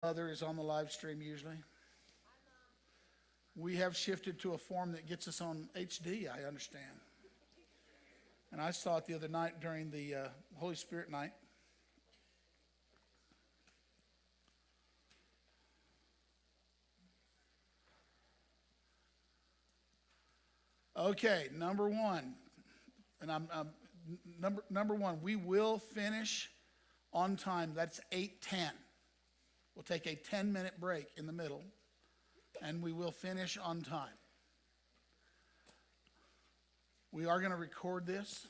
Mother is on the live stream usually. We have shifted to a form that gets us on HD, I understand. And I saw it the other night during the Holy Spirit night. Okay, number one, and number one. We will finish on time. That's 8:10. We'll take a 10-minute break in the middle, and we will finish on time. We are going to record this.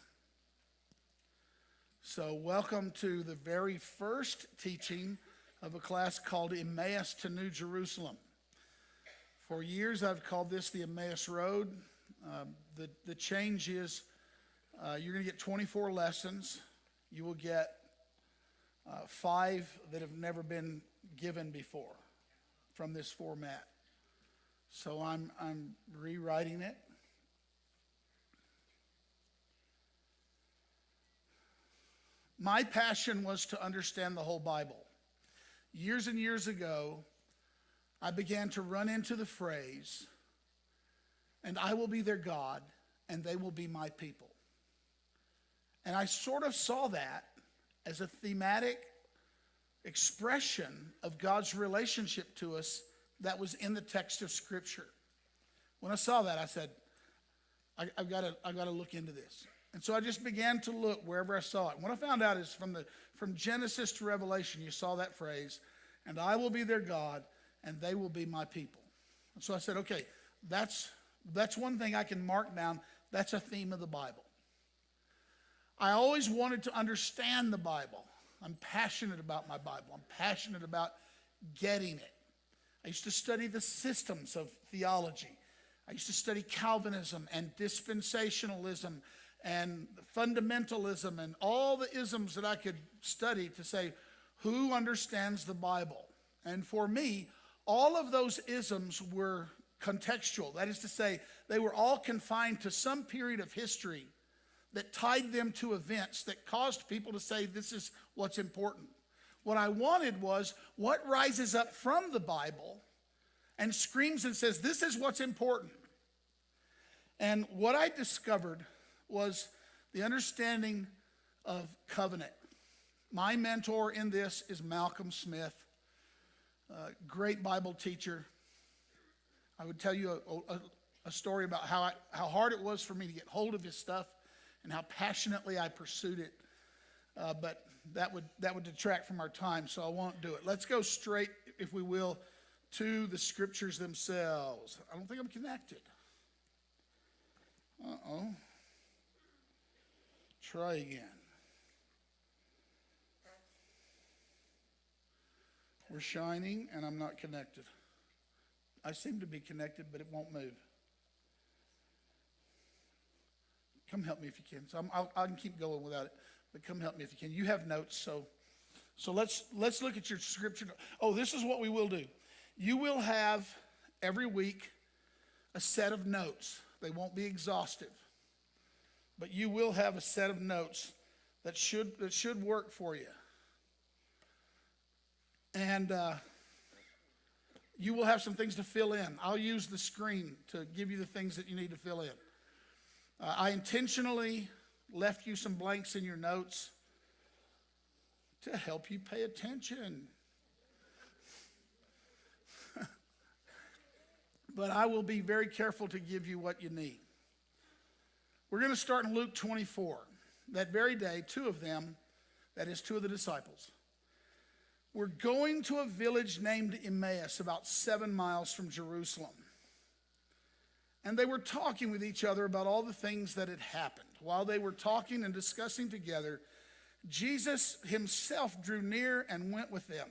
So welcome to the very first teaching of a class called Emmaus to New Jerusalem. For years I've called this the Emmaus Road. The change is you're going to get 24 lessons. You will get 5 that have never been given before from this format. So I'm rewriting it. My passion was to understand the whole Bible. Years and years ago, I began to run into the phrase, "And I will be their God, and they will be my people." And I sort of saw that as a thematic expression of God's relationship to us that was in the text of Scripture. When I saw that, I said, I've got to look into this. And so I just began to look wherever I saw it. And what I found out is from Genesis to Revelation, you saw that phrase, "And I will be their God, and they will be my people." And so I said, okay, that's one thing I can mark down. That's a theme of the Bible. I always wanted to understand the Bible. I'm passionate about my Bible. I'm passionate about getting it. I used to study the systems of theology. I used to study Calvinism and dispensationalism and fundamentalism and all the isms that I could study to say, who understands the Bible? And for me, all of those isms were contextual. That is to say, they were all confined to some period of history that tied them to events that caused people to say, this is what's important. What I wanted was what rises up from the Bible and screams and says, this is what's important. And what I discovered was the understanding of covenant. My mentor in this is Malcolm Smith, great Bible teacher. I would tell you a story about how hard it was for me to get hold of his stuff and how passionately I pursued it. But that would detract from our time, so I won't do it. Let's go straight, if we will, to the scriptures themselves. I don't think I'm connected. Uh-oh. Try again. We're shining, and I'm not connected. I seem to be connected, but it won't move. Come help me if you can. So I can keep going without it, but come help me if you can. You have notes, so let's look at your scripture. Oh, this is what we will do. You will have every week a set of notes. They won't be exhaustive, but you will have a set of notes that should work for you. And you will have some things to fill in. I'll use the screen to give you the things that you need to fill in. I intentionally left you some blanks in your notes to help you pay attention. But I will be very careful to give you what you need. We're going to start in Luke 24. That very day, 2 of them, that is 2 of the disciples, were going to a village named Emmaus, about 7 miles from Jerusalem. And they were talking with each other about all the things that had happened. While they were talking and discussing together, Jesus himself drew near and went with them.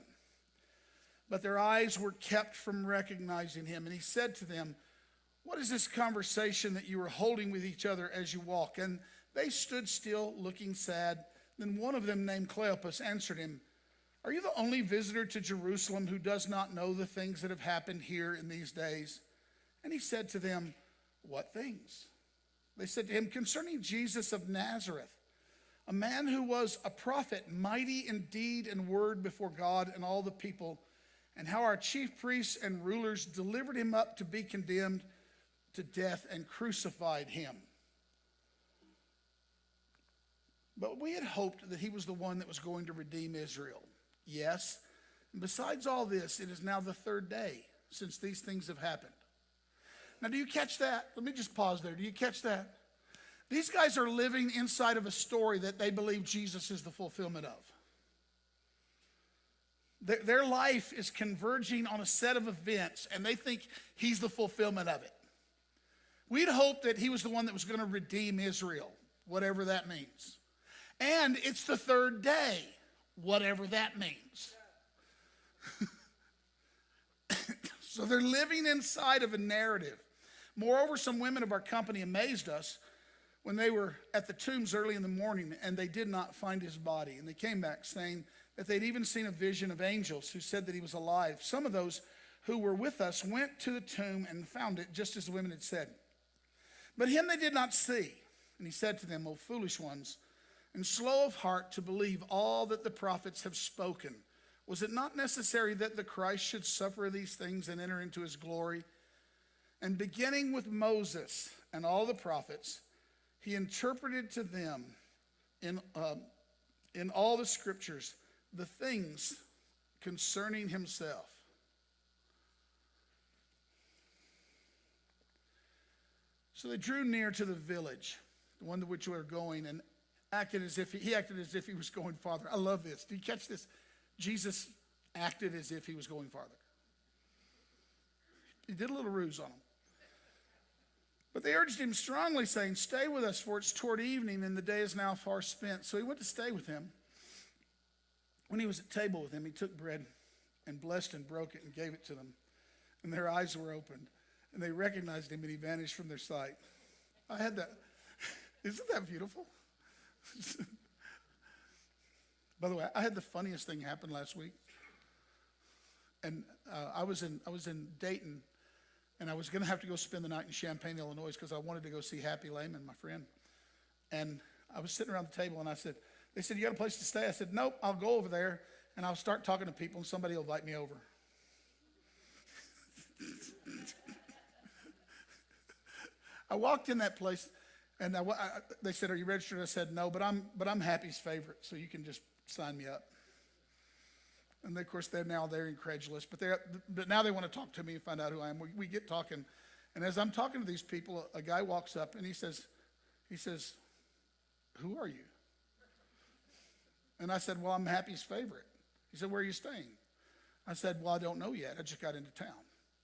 But their eyes were kept from recognizing him. And he said to them, "What is this conversation that you are holding with each other as you walk?" And they stood still, looking sad. Then one of them, named Cleopas, answered him, "Are you the only visitor to Jerusalem who does not know the things that have happened here in these days?" And he said to them, "What things?" They said to him, "Concerning Jesus of Nazareth, a man who was a prophet, mighty in deed and word before God and all the people, and how our chief priests and rulers delivered him up to be condemned to death and crucified him. But we had hoped that he was the one that was going to redeem Israel. Yes, and besides all this, it is now the third day since these things have happened. Now, do you catch that? Let me just pause there. Do you catch that? These guys are living inside of a story that they believe Jesus is the fulfillment of. Their life is converging on a set of events, and they think he's the fulfillment of it. We'd hoped that he was the one that was going to redeem Israel, whatever that means. And it's the third day, whatever that means. So they're living inside of a narrative. Moreover, some women of our company amazed us when they were at the tombs early in the morning and they did not find his body. And they came back saying that they'd even seen a vision of angels who said that he was alive. Some of those who were with us went to the tomb and found it just as the women had said. But him they did not see. And he said to them, O foolish ones, and slow of heart to believe all that the prophets have spoken. Was it not necessary that the Christ should suffer these things and enter into his glory? And beginning with Moses and all the prophets, he interpreted to them in all the scriptures the things concerning himself. So they drew near to the village, the one to which we were going, and acted as if he acted as if he was going farther. I love this. Do you catch this? Jesus acted as if he was going farther. He did a little ruse on them. But they urged him strongly, saying, Stay with us, for it's toward evening, and the day is now far spent. So he went to stay with him. When he was at table with him, he took bread and blessed and broke it and gave it to them. And their eyes were opened, and they recognized him, and he vanished from their sight. I had that. Isn't that beautiful? By the way, I had the funniest thing happen last week. And I was in Dayton, and I was going to have to go spend the night in Champaign, Illinois, because I wanted to go see Happy Lehman, my friend. And I was sitting around the table, and they said, you got a place to stay? I said, nope, I'll go over there, and I'll start talking to people, and somebody will invite me over. I walked in that place, and they said, are you registered? I said, no, but I'm Happy's favorite, so you can just sign me up. And of course, they're incredulous, but now they want to talk to me and find out who I am. We get talking, and as I'm talking to these people, a guy walks up and he says, who are you? And I said, well, I'm Happy's favorite. He said, where are you staying? I said, well, I don't know yet. I just got into town.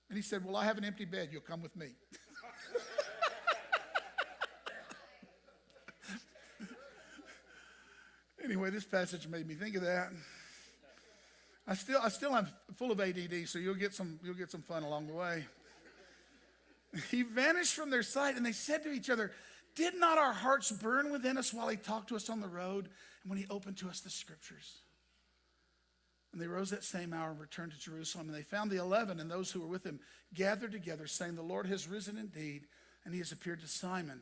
And he said, well, I have an empty bed. You'll come with me. Anyway, this passage made me think of that. I still am full of ADD, so you'll get some fun along the way. He vanished from their sight, and they said to each other, did not our hearts burn within us while he talked to us on the road and when he opened to us the scriptures? And they rose that same hour and returned to Jerusalem, and they found the 11 and those who were with him gathered together, saying, the Lord has risen indeed, and he has appeared to Simon.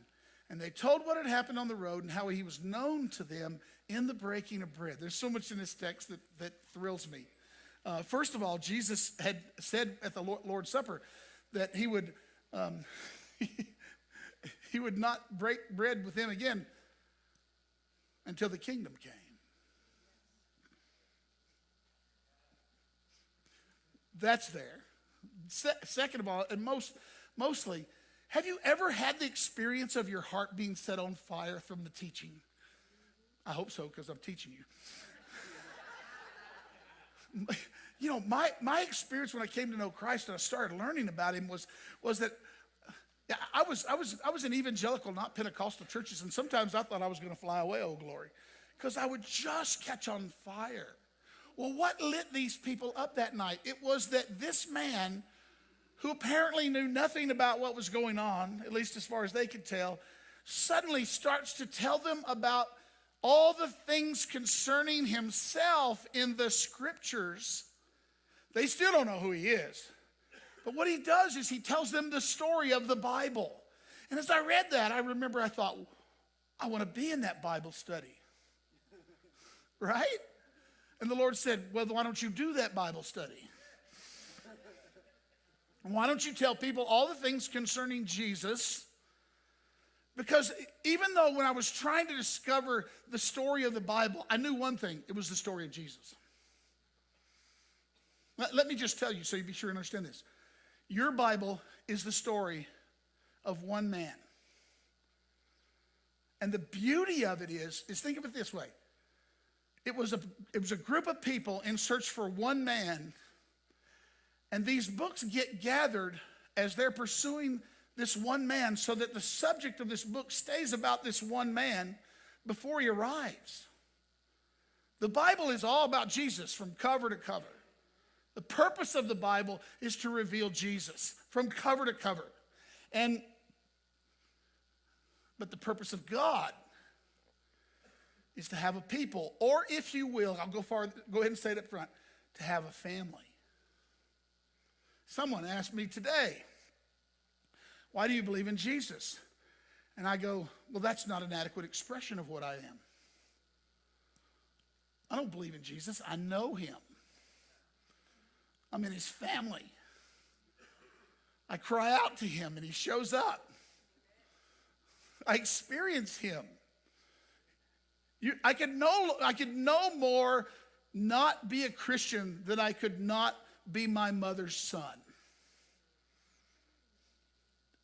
And they told what had happened on the road and how he was known to them in the breaking of bread. There's so much in this text that thrills me. First of all, Jesus had said at the Lord's Supper that he would he would not break bread with them again until the kingdom came. That's there. Second of all, and mostly, have you ever had the experience of your heart being set on fire from the teaching? I hope so, because I'm teaching you. You know, my experience when I came to know Christ and I started learning about him was that I was in evangelical, not Pentecostal churches, and sometimes I thought I was going to fly away, oh glory, because I would just catch on fire. Well, what lit these people up that night? It was that this man, who apparently knew nothing about what was going on, at least as far as they could tell, suddenly starts to tell them about all the things concerning himself in the scriptures. They still don't know who he is. But what he does is he tells them the story of the Bible. And as I read that, I remember I thought, I want to be in that Bible study. Right? And the Lord said, well, why don't you do that Bible study? Why don't you tell people all the things concerning Jesus? Because even though when I was trying to discover the story of the Bible, I knew one thing. It was the story of Jesus. Let me just tell you so you be sure and understand this. Your Bible is the story of one man. And the beauty of it is think of it this way. It was a group of people in search for one man. And these books get gathered as they're pursuing this one man so that the subject of this book stays about this one man before he arrives. The Bible is all about Jesus from cover to cover. The purpose of the Bible is to reveal Jesus from cover to cover. But the purpose of God is to have a people, or if you will, I'll go ahead and say it up front, to have a family. Someone asked me today, why do you believe in Jesus? And I go, well, that's not an adequate expression of what I am. I don't believe in Jesus. I know him. I'm in his family. I cry out to him and he shows up. I experience him. I could no more not be a Christian than I could not be my mother's son.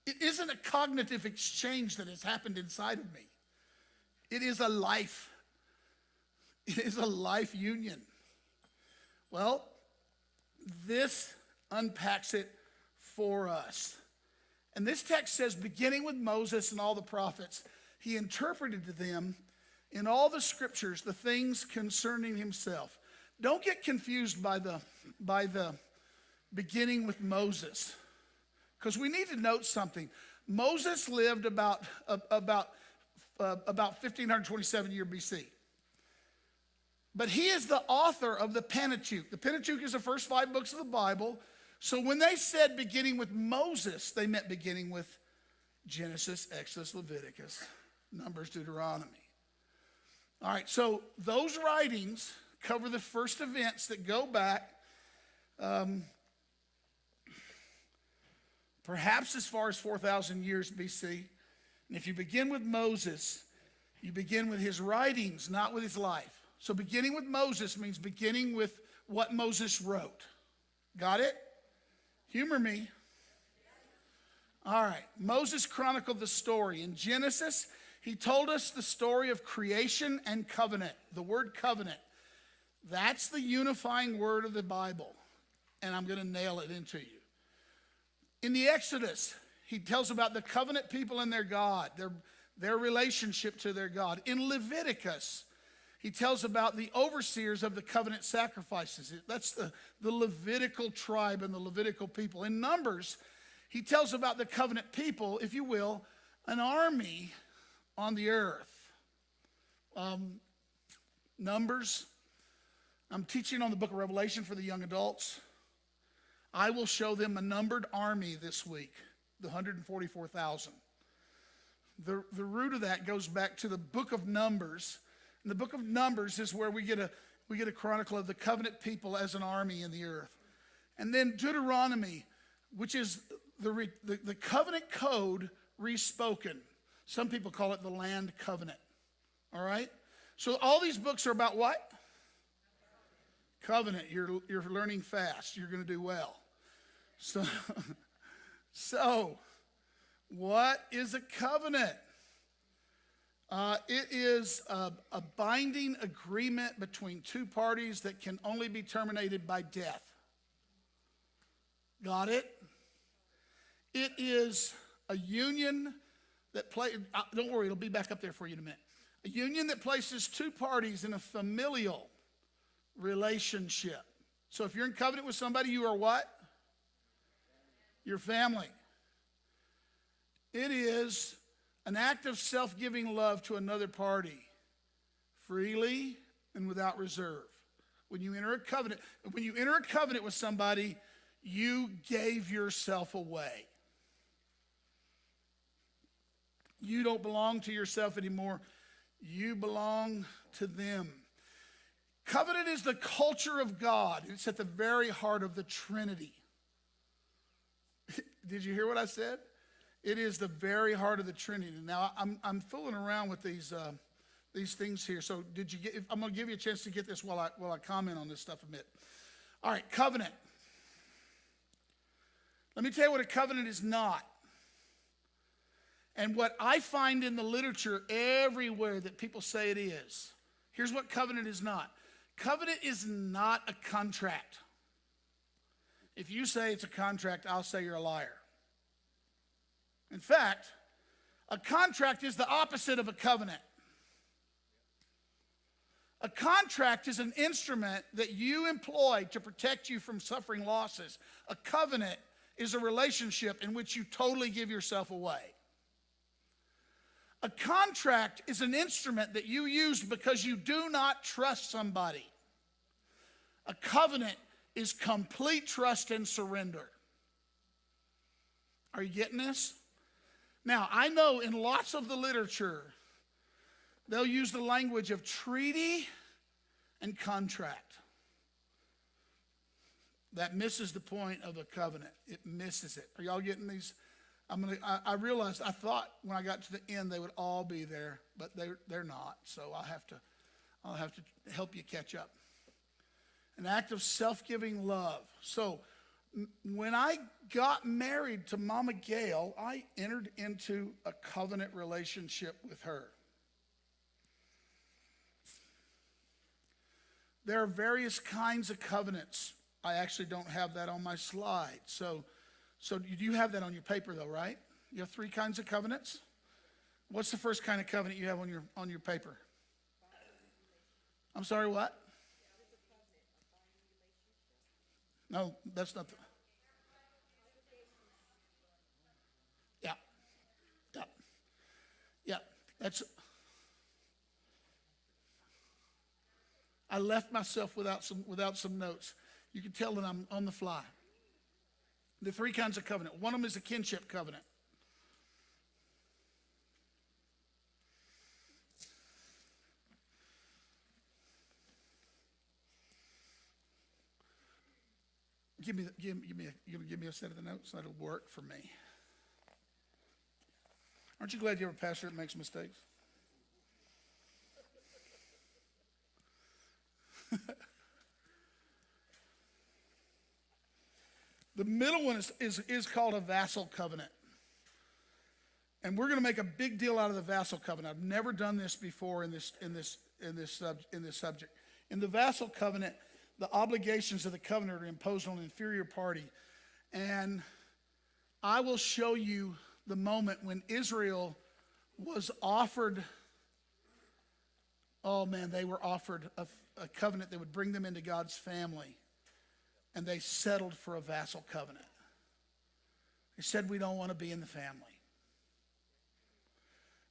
It isn't a cognitive exchange that has happened inside of me. It is a life. It is a life union. Well, this unpacks it for us. And this text says, beginning with Moses and all the prophets, he interpreted to them in all the scriptures the things concerning himself. Don't get confused by the beginning with Moses, because we need to note something. Moses lived about 1527 year BC. But he is the author of the Pentateuch. The Pentateuch is the first 5 books of the Bible. So when they said beginning with Moses, they meant beginning with Genesis, Exodus, Leviticus, Numbers, Deuteronomy. All right, so those writings cover the first events that go back perhaps as far as 4,000 years BC. And if you begin with Moses, you begin with his writings, not with his life. So beginning with Moses means beginning with what Moses wrote. Got it? Humor me. All right. Moses chronicled the story. In Genesis, he told us the story of creation and covenant. The word covenant. That's the unifying word of the Bible. And I'm going to nail it into you. In the Exodus, he tells about the covenant people and their God, their relationship to their God. In Leviticus, he tells about the overseers of the covenant sacrifices. That's the Levitical tribe and the Levitical people. In Numbers, he tells about the covenant people, if you will, an army on the earth. Numbers. I'm teaching on the book of Revelation for the young adults. I will show them a numbered army this week, the 144,000. The root of that goes back to the book of Numbers. And the book of Numbers is where we get a chronicle of the covenant people as an army in the earth. And then Deuteronomy, which is the covenant code respoken. Some people call it the land covenant. All right? So all these books are about what? Covenant. You're learning fast. You're going to do well. So what is a covenant? It is a binding agreement between two parties that can only be terminated by death. Got it? It is a union that don't worry, it'll be back up there for you in a minute. A union that places two parties in a familial relationship. So if you're in covenant with somebody, you are what? Your family. It is an act of self-giving love to another party, freely and without reserve. When you enter a covenant with somebody, you gave yourself away. You don't belong to yourself anymore. You belong to them. Covenant is the culture of God. It's at the very heart of the Trinity. Did you hear what I said? It is the very heart of the Trinity. Now, I'm fooling around with these things here. So did you get? I'm going to give you a chance to get this while I comment on this stuff a bit. All right, covenant. Let me tell you what a covenant is not. And what I find in the literature everywhere that people say it is. Here's what covenant is not. Covenant is not a contract. If you say it's a contract, I'll say you're a liar. In fact, a contract is the opposite of a covenant. A contract is an instrument that you employ to protect you from suffering losses. A covenant is a relationship in which you totally give yourself away. A contract is an instrument that you use because you do not trust somebody. A covenant is complete trust and surrender. Are you getting this? Now, I know in lots of the literature, they'll use the language of treaty and contract. That misses the point of a covenant. It misses it. Are y'all getting these? I realized, I thought when I got to the end they would all be there, but they're not. So I'll have to help you catch up. An act of self-giving love. So when I got married to Mama Gail, I entered into a covenant relationship with her. There are various kinds of covenants. I actually don't have that on my slide. So you have that on your paper though, right? You have 3 kinds of covenants. What's the first kind of covenant you have on your paper? I'm sorry, what? No, that's not the... Yeah, that's... I left myself without some notes. You can tell that I'm on the fly. The 3 kinds of covenant. One of them is a kinship covenant. You're gonna give me a set of the notes? That'll work for me. Aren't you glad you're a pastor that makes mistakes? The middle one is called a vassal covenant. And we're going to make a big deal out of the vassal covenant. I've never done this before in this subject. In the vassal covenant, the obligations of the covenant are imposed on an inferior party. And I will show you the moment when Israel was offered, they were offered a covenant that would bring them into God's family. And they settled for a vassal covenant. They said, we don't want to be in the family.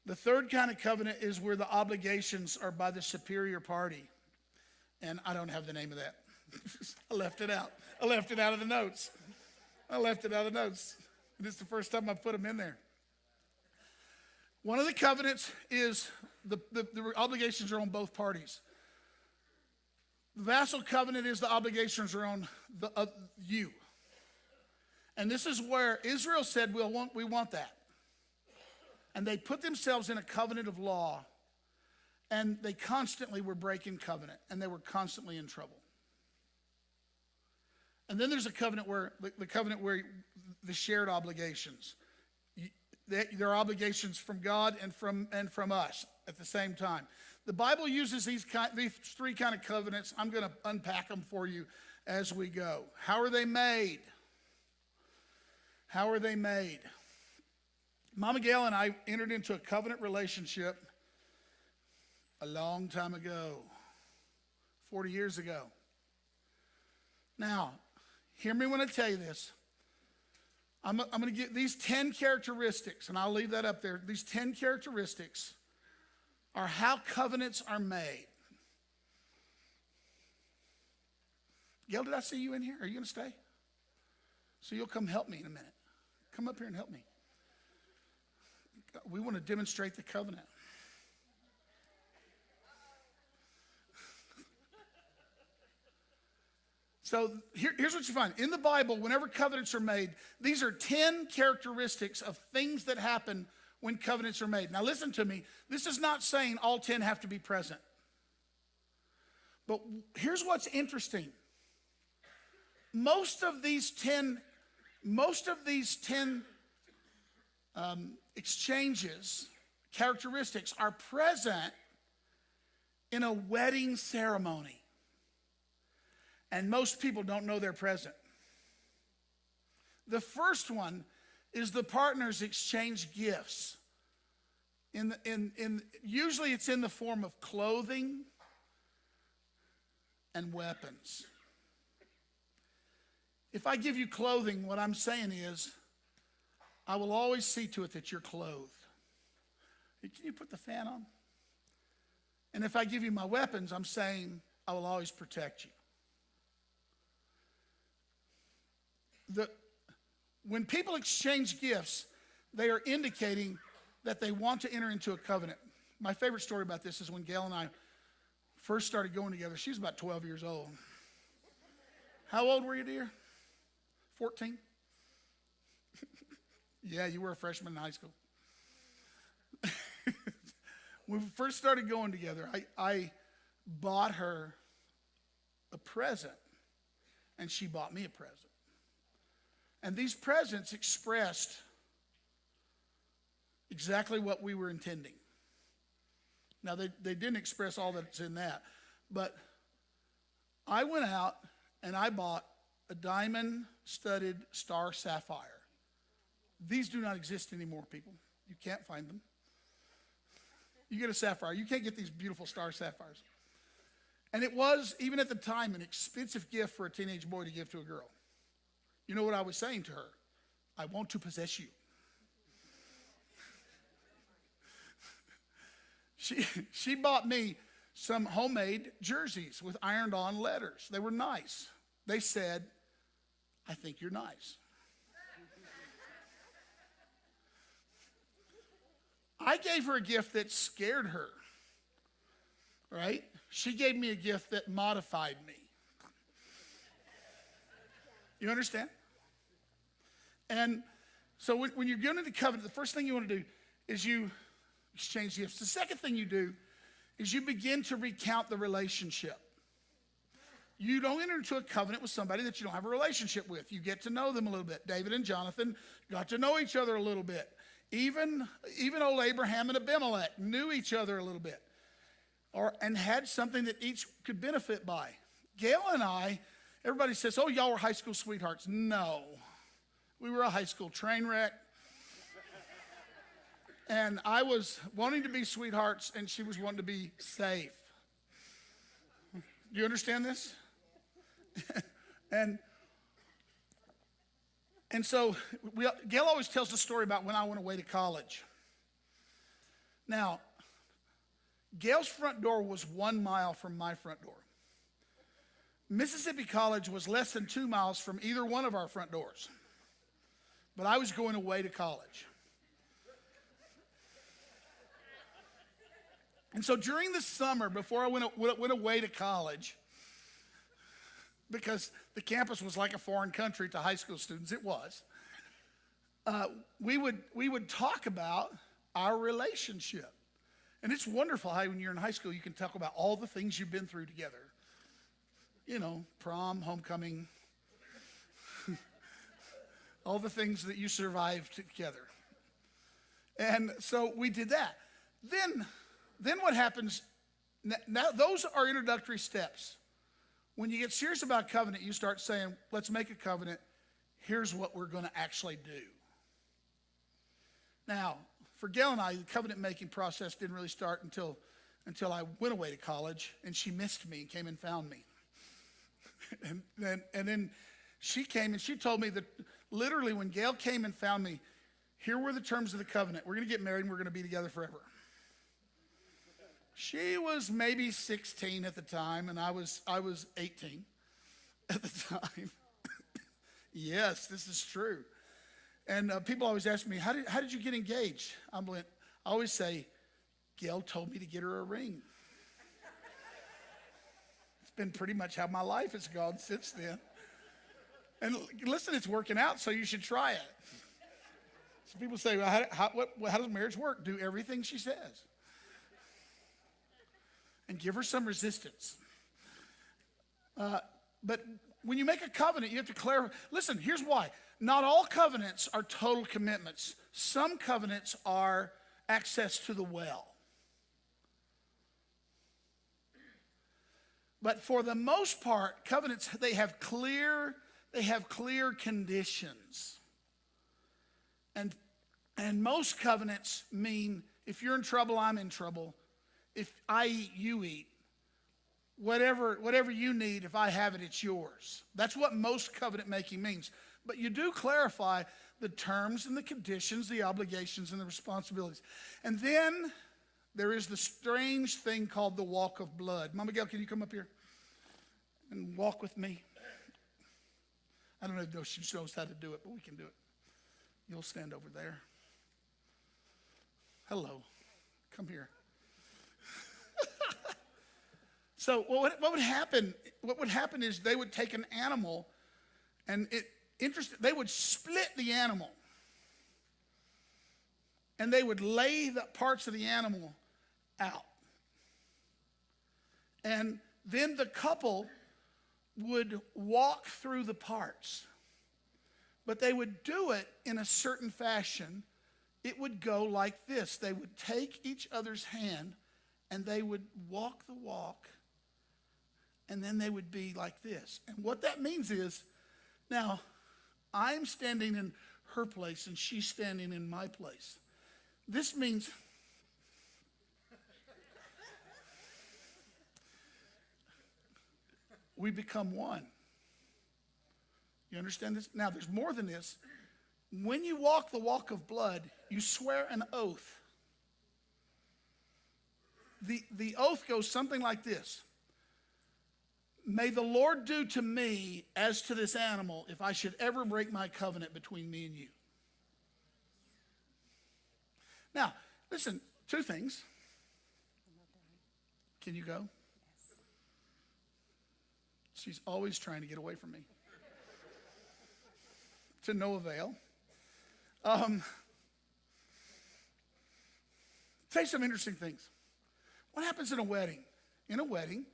The third kind of covenant is where the obligations are by the superior party. And I don't have the name of that. I left it out. I left it out of the notes. And it's the first time I put them in there. One of the covenants is the obligations are on both parties. The vassal covenant is the obligations are on you. And this is where Israel said, we want that. And they put themselves in a covenant of law, and they constantly were breaking covenant, and they were constantly in trouble. And then there's a covenant where the shared obligations. There are obligations from God and from us at the same time. The Bible uses these 3 kind of covenants. I'm going to unpack them for you as we go. How are they made? Mama Gail and I entered into a covenant relationship a long time ago, 40 years ago. Now, hear me when I tell you this. I'm going to get these 10 characteristics, and I'll leave that up there. These 10 characteristics are how covenants are made. Gail, did I see you in here? Are you going to stay? So you'll come help me in a minute. Come up here and help me. We want to demonstrate the covenant. So here's what you find. In the Bible, whenever covenants are made, these are 10 characteristics of things that happen when covenants are made. Now listen to me. This is not saying all 10 have to be present. But here's what's interesting. Most of these 10 exchanges, characteristics, are present in a wedding ceremony. And most people don't know they're present. The first one is the partners exchange gifts. Usually it's in the form of clothing and weapons. If I give you clothing, what I'm saying is, I will always see to it that you're clothed. Can you put the fan on? And if I give you my weapons, I'm saying I will always protect you. When people exchange gifts, they are indicating that they want to enter into a covenant. My favorite story about this is when Gail and I first started going together. She was about 12 years old. How old were you, dear? 14? Yeah, you were a freshman in high school. When we first started going together, I bought her a present, and she bought me a present. And these presents expressed exactly what we were intending. Now, they didn't express all that's in that, but I went out and I bought a diamond-studded star sapphire. These do not exist anymore, people. You can't find them. You get a sapphire. You can't get these beautiful star sapphires. And it was, even at the time, an expensive gift for a teenage boy to give to a girl. You know what I was saying to her? I want to possess you. She bought me some homemade jerseys with ironed-on letters. They were nice. They said, I think you're nice. I gave her a gift that scared her, right? She gave me a gift that modified me. You understand? And so when you're going into covenant, the first thing you want to do is you exchange gifts. The second thing you do is you begin to recount the relationship. You don't enter into a covenant with somebody that you don't have a relationship with. You get to know them a little bit. David and Jonathan got to know each other a little bit. Even old Abraham and Abimelech knew each other a little bit, and had something that each could benefit by. Gail and I, everybody says, oh, y'all were high school sweethearts. No, we were a high school train wreck. And I was wanting to be sweethearts, and she was wanting to be safe. Do you understand this? And so Gail always tells the story about when I went away to college. Now, Gail's front door was 1 mile from my front door. Mississippi College was less than 2 miles from either one of our front doors. But I was going away to college. And so during the summer, before I went away to college, because the campus was like a foreign country to high school students, it was, we would talk about our relationship. And it's wonderful how when you're in high school, you can talk about all the things you've been through together. You know, prom, homecoming, all the things that you survived together. And so we did that. Then what happens, now those are introductory steps. When you get serious about covenant, you start saying, let's make a covenant. Here's what we're going to actually do. Now, for Gail and I, the covenant making process didn't really start until I went away to college, and she missed me and came and found me. and then she came and she told me that literally when Gail came and found me, here were the terms of the covenant. We're going to get married and we're going to be together forever. She was maybe 16 at the time, and I was 18 at the time. Yes, this is true. And people always ask me, how did you get engaged? I always say, Gail told me to get her a ring. It's been pretty much how my life has gone since then. And listen, it's working out, so you should try it. So people say, well, how does marriage work? Do everything she says. And give her some resistance. But when you make a covenant, you have to clarify. Listen, here's why. Not all covenants are total commitments. Some covenants are access to the well. But for the most part, covenants, they have clear conditions. And most covenants mean if you're in trouble, I'm in trouble. If I eat, you eat. Whatever you need, if I have it, it's yours. That's what most covenant making means. But you do clarify the terms and the conditions, the obligations and the responsibilities. And then there is the strange thing called the walk of blood. Mama Gail, can you come up here and walk with me? I don't know if she knows how to do it, but we can do it. You'll stand over there. Hello. Come here. So what would happen? What would happen is they would take an animal, and they would split the animal, and they would lay the parts of the animal out, and then the couple would walk through the parts, but they would do it in a certain fashion. It would go like this. They would take each other's hand, and they would walk the walk, and then they would be like this. And what that means is, now, I'm standing in her place, and she's standing in my place. This means we become one. You understand this? Now, there's more than this. When you walk the walk of blood, you swear an oath. The oath goes something like this. May the Lord do to me as to this animal if I should ever break my covenant between me and you. Now, listen, two things. Can you go? She's always trying to get away from me. To no avail. Tell you some interesting things. What happens in a wedding? In a wedding,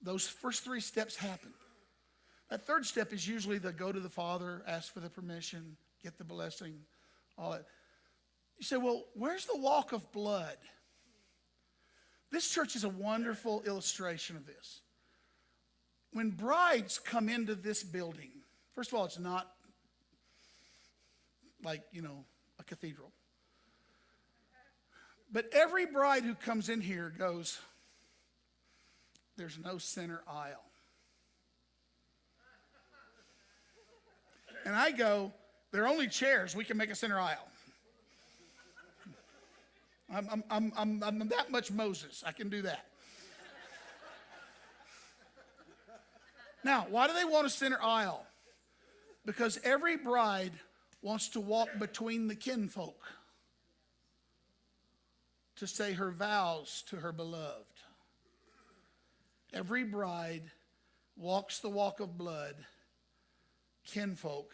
those first three steps happen. That third step is usually the go to the father, ask for the permission, get the blessing, all that. You say, well, where's the walk of blood? This church is a wonderful illustration of this. When brides come into this building, first of all, it's not like, a cathedral. But every bride who comes in here goes, there's no center aisle. And I go, there are only chairs. We can make a center aisle. I'm that much Moses. I can do that. Now, why do they want a center aisle? Because every bride wants to walk between the kinfolk to say her vows to her beloved. Every bride walks the walk of blood, kinfolk,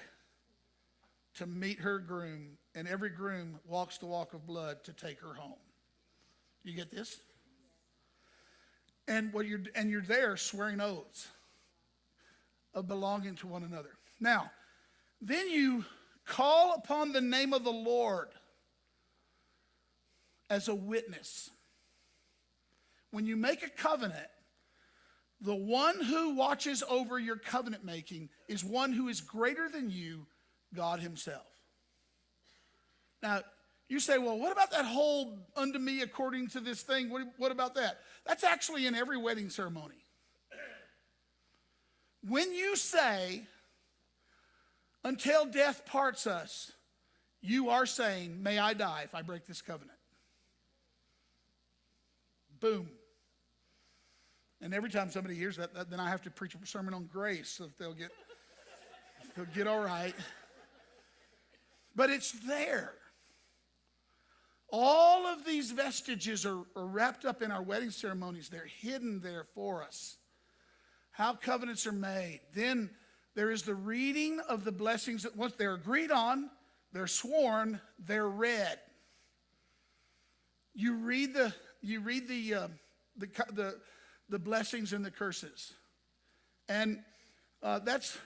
to meet her groom, and every groom walks the walk of blood to take her home. You get this? And you're there swearing oaths of belonging to one another. Now, then you call upon the name of the Lord as a witness. When you make a covenant, the one who watches over your covenant making is one who is greater than you, God himself. Now, you say, well, what about that whole unto me according to this thing? What about that? That's actually in every wedding ceremony. When you say, until death parts us, you are saying, may I die if I break this covenant. Boom. And every time somebody hears that, then I have to preach a sermon on grace so that they'll get all right. But it's there. All of these vestiges are wrapped up in our wedding ceremonies. They're hidden there for us. How covenants are made. Then there is the reading of the blessings that once they're agreed on, they're sworn, they're read. You read the blessings and the curses. And that's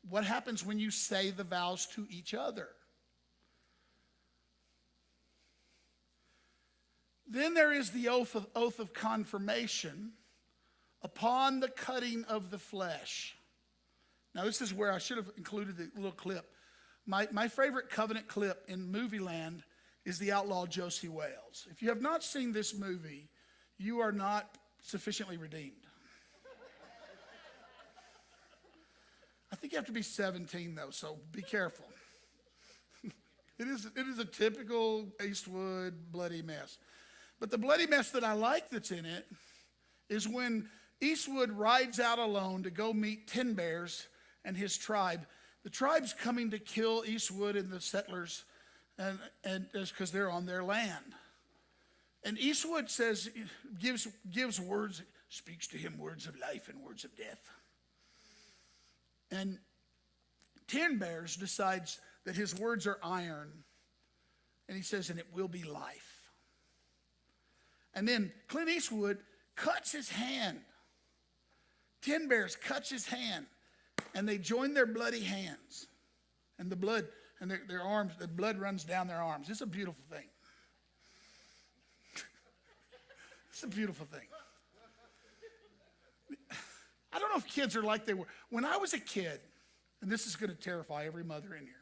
what happens when you say the vows to each other. Then there is the oath of confirmation upon the cutting of the flesh. Now this is where I should have included the little clip. My favorite covenant clip in movie land is the outlaw Josie Wales. If you have not seen this movie, you are not sufficiently redeemed. I think you have to be 17 though, so be careful. It is a typical Eastwood bloody mess. But the bloody mess that I like that's in it is when Eastwood rides out alone to go meet Tin Bears and his tribe. The tribe's coming to kill Eastwood and the settlers, and it's because they're on their land. And Eastwood says, gives words, speaks to him words of life and words of death. And Tin Bears decides that his words are iron, and he says, and it will be life. And then Clint Eastwood cuts his hand. Tin Bears cuts his hand, and they join their bloody hands. And the blood, and their arms, the blood runs down their arms. It's a beautiful thing. It's a beautiful thing. I don't know if kids are like they were. When I was a kid, and this is going to terrify every mother in here.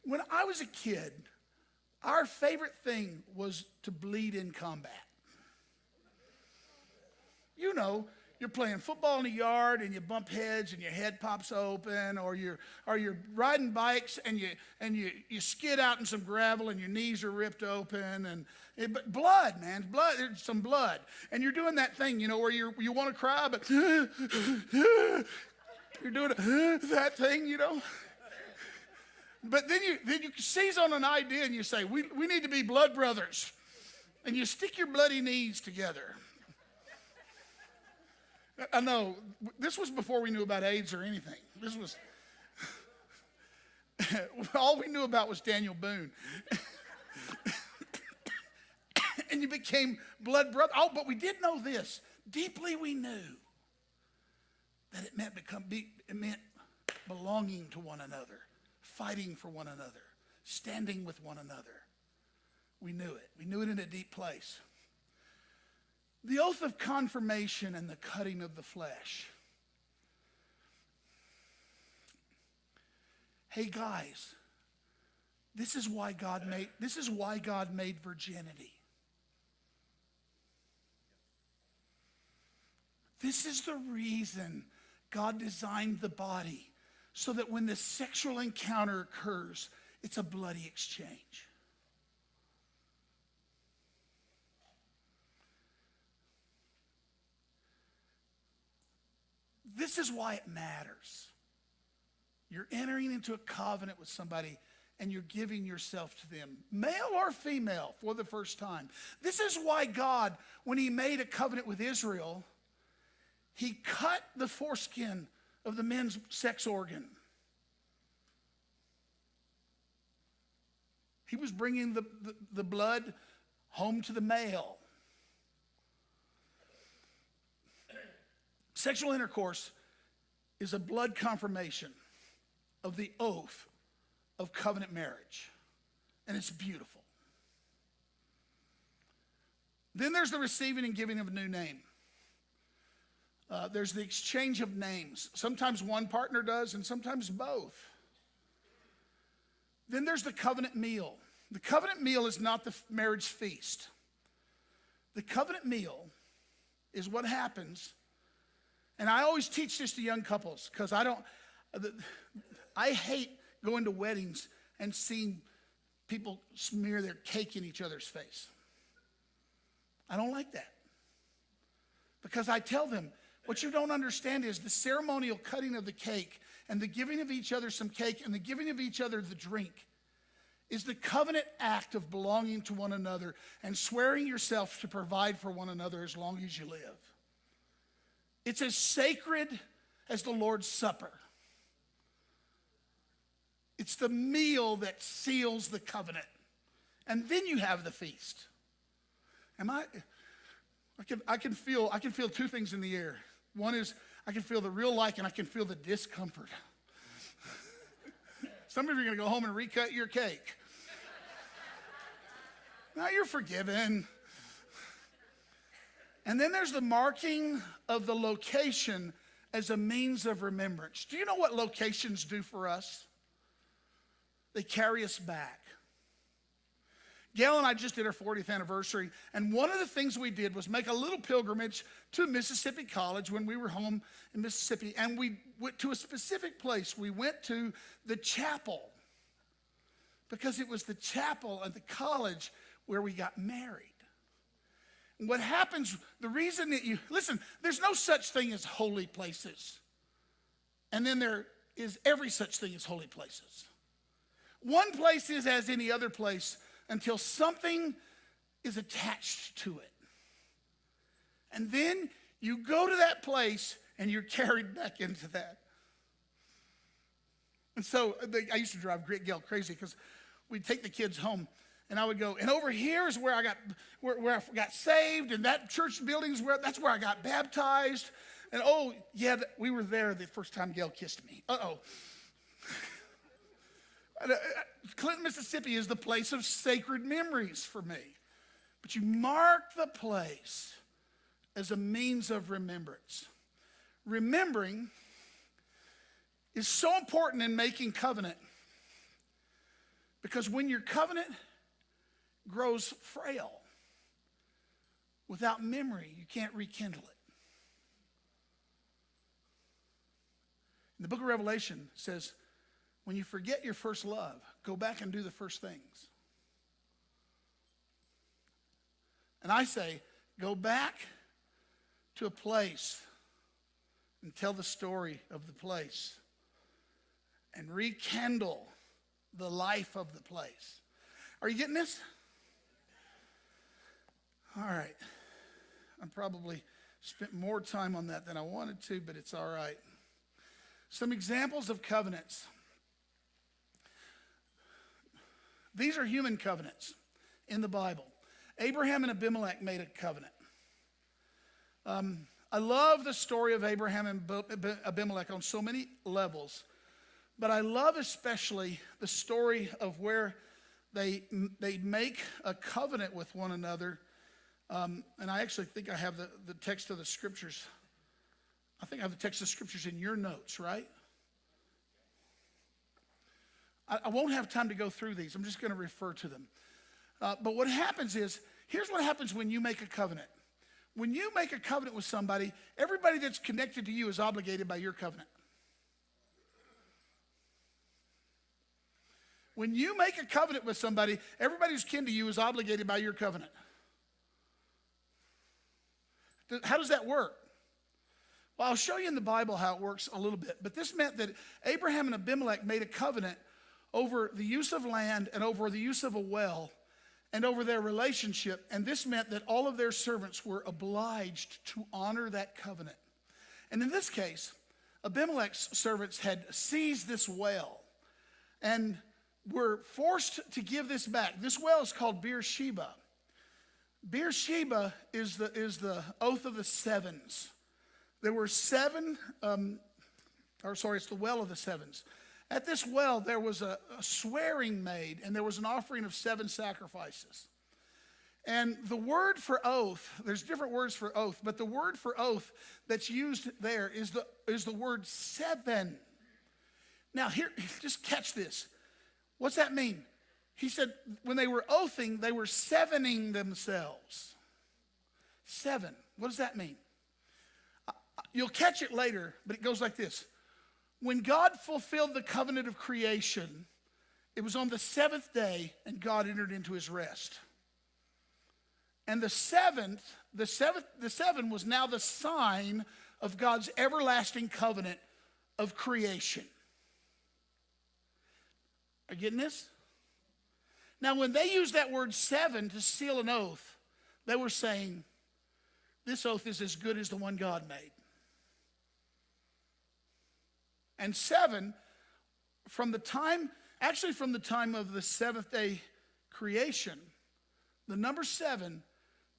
When I was a kid, our favorite thing was to bleed in combat. You know, you're playing football in the yard and you bump heads and your head pops open, or you're riding bikes and you skid out in some gravel and your knees are ripped open, but blood, man, there's some blood, and you're doing that thing, you know, where you want to cry, but you're doing that thing, you know. But then you seize on an idea and you say, we need to be blood brothers. And you stick your bloody knees together. I know, this was before we knew about AIDS or anything. This was, all we knew about was Daniel Boone. And you became blood brother. Oh, but we did know this. Deeply we knew that it meant belonging to one another. Fighting for one another, standing with one another. We knew it. We knew it in a deep place. The oath of confirmation and the cutting of the flesh. Hey guys, this is why God made virginity. This is the reason God designed the body. So that when the sexual encounter occurs, it's a bloody exchange. This is why it matters. You're entering into a covenant with somebody and you're giving yourself to them, male or female, for the first time. This is why God, when he made a covenant with Israel, he cut the foreskin of the men's sex organ. He was bringing the blood home to the male. Sexual intercourse is a blood confirmation of the oath of covenant marriage. And it's beautiful. Then there's the receiving and giving of a new name. There's the exchange of names. Sometimes one partner does, and sometimes both. Then there's the covenant meal. The covenant meal is not the marriage feast. The covenant meal is what happens, and I always teach this to young couples because I hate going to weddings and seeing people smear their cake in each other's face. I don't like that. Because I tell them, what you don't understand is the ceremonial cutting of the cake and the giving of each other some cake and the giving of each other the drink is the covenant act of belonging to one another and swearing yourself to provide for one another as long as you live. It's as sacred as the Lord's Supper. It's the meal that seals the covenant. And then you have the feast. I can feel two things in the air. One is I can feel the real like and I can feel the discomfort. Some of you are going to go home and recut your cake. Now you're forgiven. And then there's the marking of the location as a means of remembrance. Do you know what locations do for us? They carry us back. Gail and I just did our 40th anniversary, and one of the things we did was make a little pilgrimage to Mississippi College when we were home in Mississippi, and we went to a specific place. We went to the chapel because it was the chapel at the college where we got married. And what happens, the reason that listen, there's no such thing as holy places. And then there is every such thing as holy places. One place is as any other place until something is attached to it. And then you go to that place and you're carried back into that. And so I used to drive Gail crazy because we'd take the kids home and I would go, and over here is where I got saved, and that church building that's where I got baptized. And oh, yeah, we were there the first time Gail kissed me. Clinton, Mississippi is the place of sacred memories for me. But you mark the place as a means of remembrance. Remembering is so important in making covenant because when your covenant grows frail, without memory, you can't rekindle it. In the book of Revelation, it says, when you forget your first love, go back and do the first things. And I say, go back to a place and tell the story of the place and rekindle the life of the place. Are you getting this? All right. I probably spent more time on that than I wanted to, but it's all right. Some examples of covenants. These are human covenants in the Bible. Abraham and Abimelech made a covenant. I love the story of Abraham and Abimelech on so many levels, but I love especially the story of where they make a covenant with one another. And I actually think I have the text of the scriptures. I think I have the text of the scriptures in your notes, right? I won't have time to go through these. I'm just going to refer to them. But what happens is, here's what happens when you make a covenant. When you make a covenant with somebody, everybody that's connected to you is obligated by your covenant. When you make a covenant with somebody, everybody who's kin to you is obligated by your covenant. How does that work? Well, I'll show you in the Bible how it works a little bit. But this meant that Abraham and Abimelech made a covenant over the use of land and over the use of a well and over their relationship. And this meant that all of their servants were obliged to honor that covenant. And in this case, Abimelech's servants had seized this well and were forced to give this back. This well is called Beersheba. Beersheba is the oath of the sevens. There were it's the well of the sevens. At this well, there was a swearing made, and there was an offering of 7 sacrifices. And the word for oath, there's different words for oath, but the word for oath that's used there is the word 7. Now here, just catch this. What's that mean? He said when they were oathing, they were sevening themselves. 7. What does that mean? You'll catch it later, but it goes like this. When God fulfilled the covenant of creation, it was on the 7th day, and God entered into his rest. And the 7 was now the sign of God's everlasting covenant of creation. Are you getting this? Now, when they used that word 7 to seal an oath, they were saying, this oath is as good as the one God made. And 7, from the time of the seventh day creation, the number 7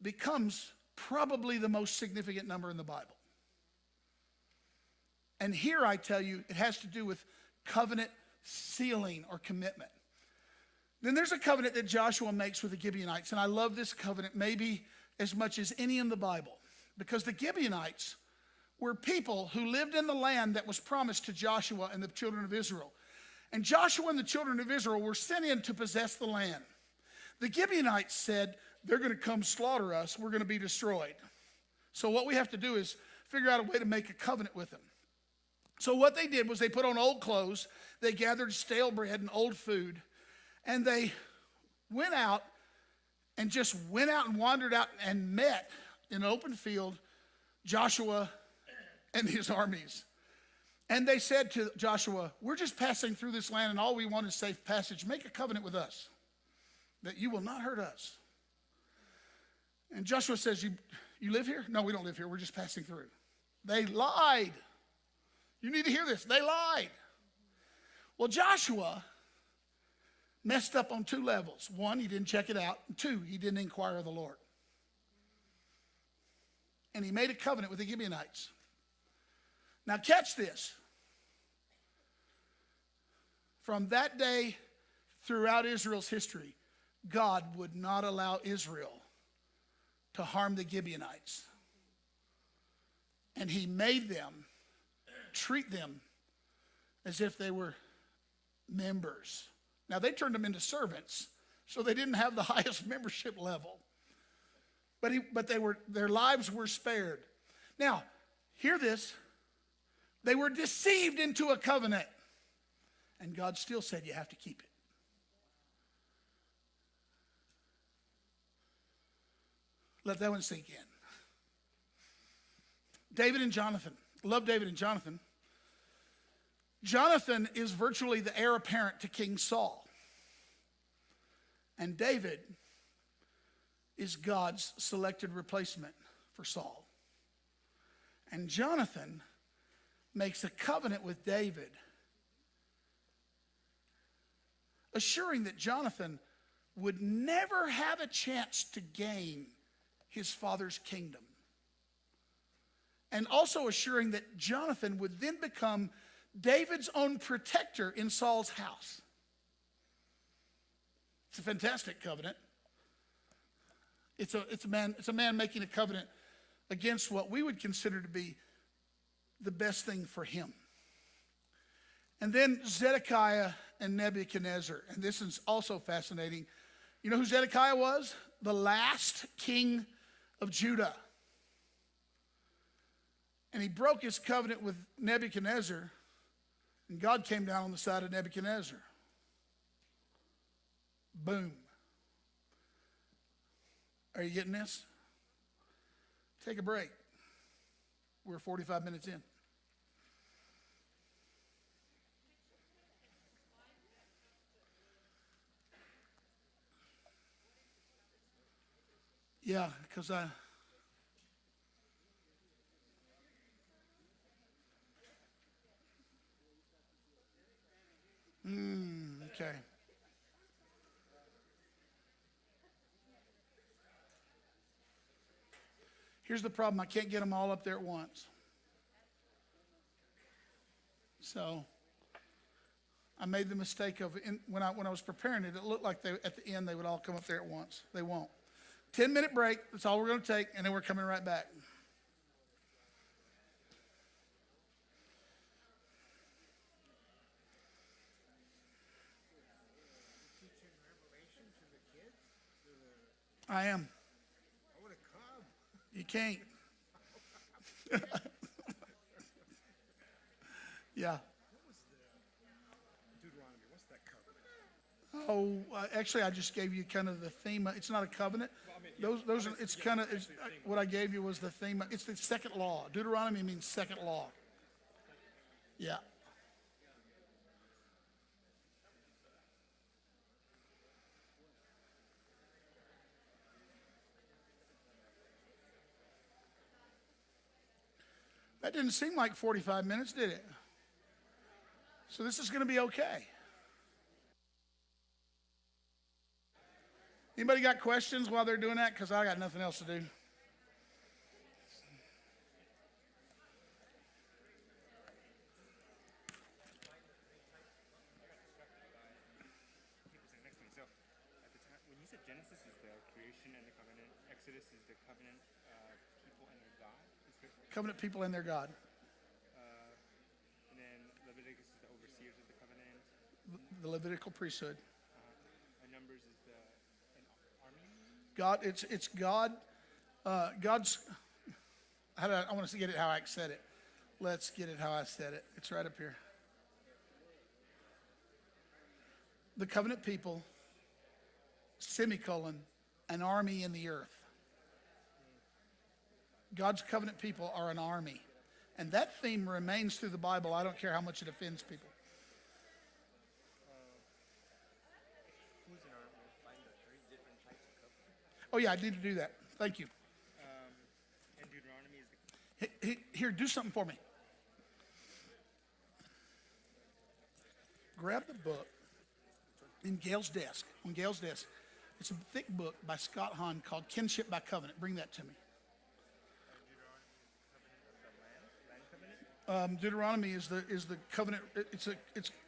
becomes probably the most significant number in the Bible. And here I tell you, it has to do with covenant sealing or commitment. Then there's a covenant that Joshua makes with the Gibeonites, and I love this covenant maybe as much as any in the Bible, because the Gibeonites were people who lived in the land that was promised to Joshua and the children of Israel. And Joshua and the children of Israel were sent in to possess the land. The Gibeonites said, they're going to come slaughter us, we're going to be destroyed. So what we have to do is figure out a way to make a covenant with them. So what they did was they put on old clothes, they gathered stale bread and old food, and they went out and wandered out and met in an open field Joshua and his armies. And they said to Joshua, we're just passing through this land and all we want is safe passage. Make a covenant with us that you will not hurt us. And Joshua says, you live here? No, we don't live here. We're just passing through. They lied. You need to hear this. They lied. Well, Joshua messed up on 2 levels. 1, he didn't check it out. And 2, he didn't inquire of the Lord. And he made a covenant with the Gibeonites. Now catch this. From that day throughout Israel's history, God would not allow Israel to harm the Gibeonites. And he made them treat them as if they were members. Now they turned them into servants, so they didn't have the highest membership level. But their lives were spared. Now, hear this. They were deceived into a covenant. And God still said you have to keep it. Let that one sink in. David and Jonathan. Love David and Jonathan. Jonathan is virtually the heir apparent to King Saul. And David is God's selected replacement for Saul. And Jonathan makes a covenant with David, assuring that Jonathan would never have a chance to gain his father's kingdom. And also assuring that Jonathan would then become David's own protector in Saul's house. It's a fantastic covenant. It's a man making a covenant against what we would consider to be the best thing for him. And then Zedekiah and Nebuchadnezzar. And this is also fascinating. You know who Zedekiah was? The last king of Judah. And he broke his covenant with Nebuchadnezzar, and God came down on the side of Nebuchadnezzar. Boom. Are you getting this? Take a break. We're 45 minutes in. Yeah, because okay. Here's the problem. I can't get them all up there at once. So I made the mistake of, when I was preparing it, it looked like at the end they would all come up there at once. They won't. 10-minute break. That's all we're going to take, and then we're coming right back. I am. I want to come. You can't. Yeah. What was the Deuteronomy? What's that covenant? Oh, actually, I just gave you kind of the theme. It's not a covenant. Those are. It's kind of. What I gave you was the theme. It's the second law. Deuteronomy means second law. Yeah. That didn't seem like 45 minutes, did it? So this is going to be okay. Anybody got questions while they're doing that? Because I got nothing else to do. When you said Genesis is the creation and the covenant, Exodus is the covenant people and their God. Covenant people and their God. And then Leviticus is the overseers of the covenant. The Levitical priesthood. And Numbers is an army. God, it's God. God's. I want to get it how I said it. Let's get it how I said it. It's right up here. The covenant people, semicolon, an army in the earth. God's covenant people are an army. And that theme remains through the Bible. I don't care how much it offends people. Who's an army? Find the 3 different types of covenant. Oh, yeah, I need to do that. Thank you. And Deuteronomy is the Here, do something for me. Grab the book in Gail's desk, on Gail's desk. It's a thick book by Scott Hahn called Kinship by Covenant. Bring that to me. Deuteronomy is the covenant. It's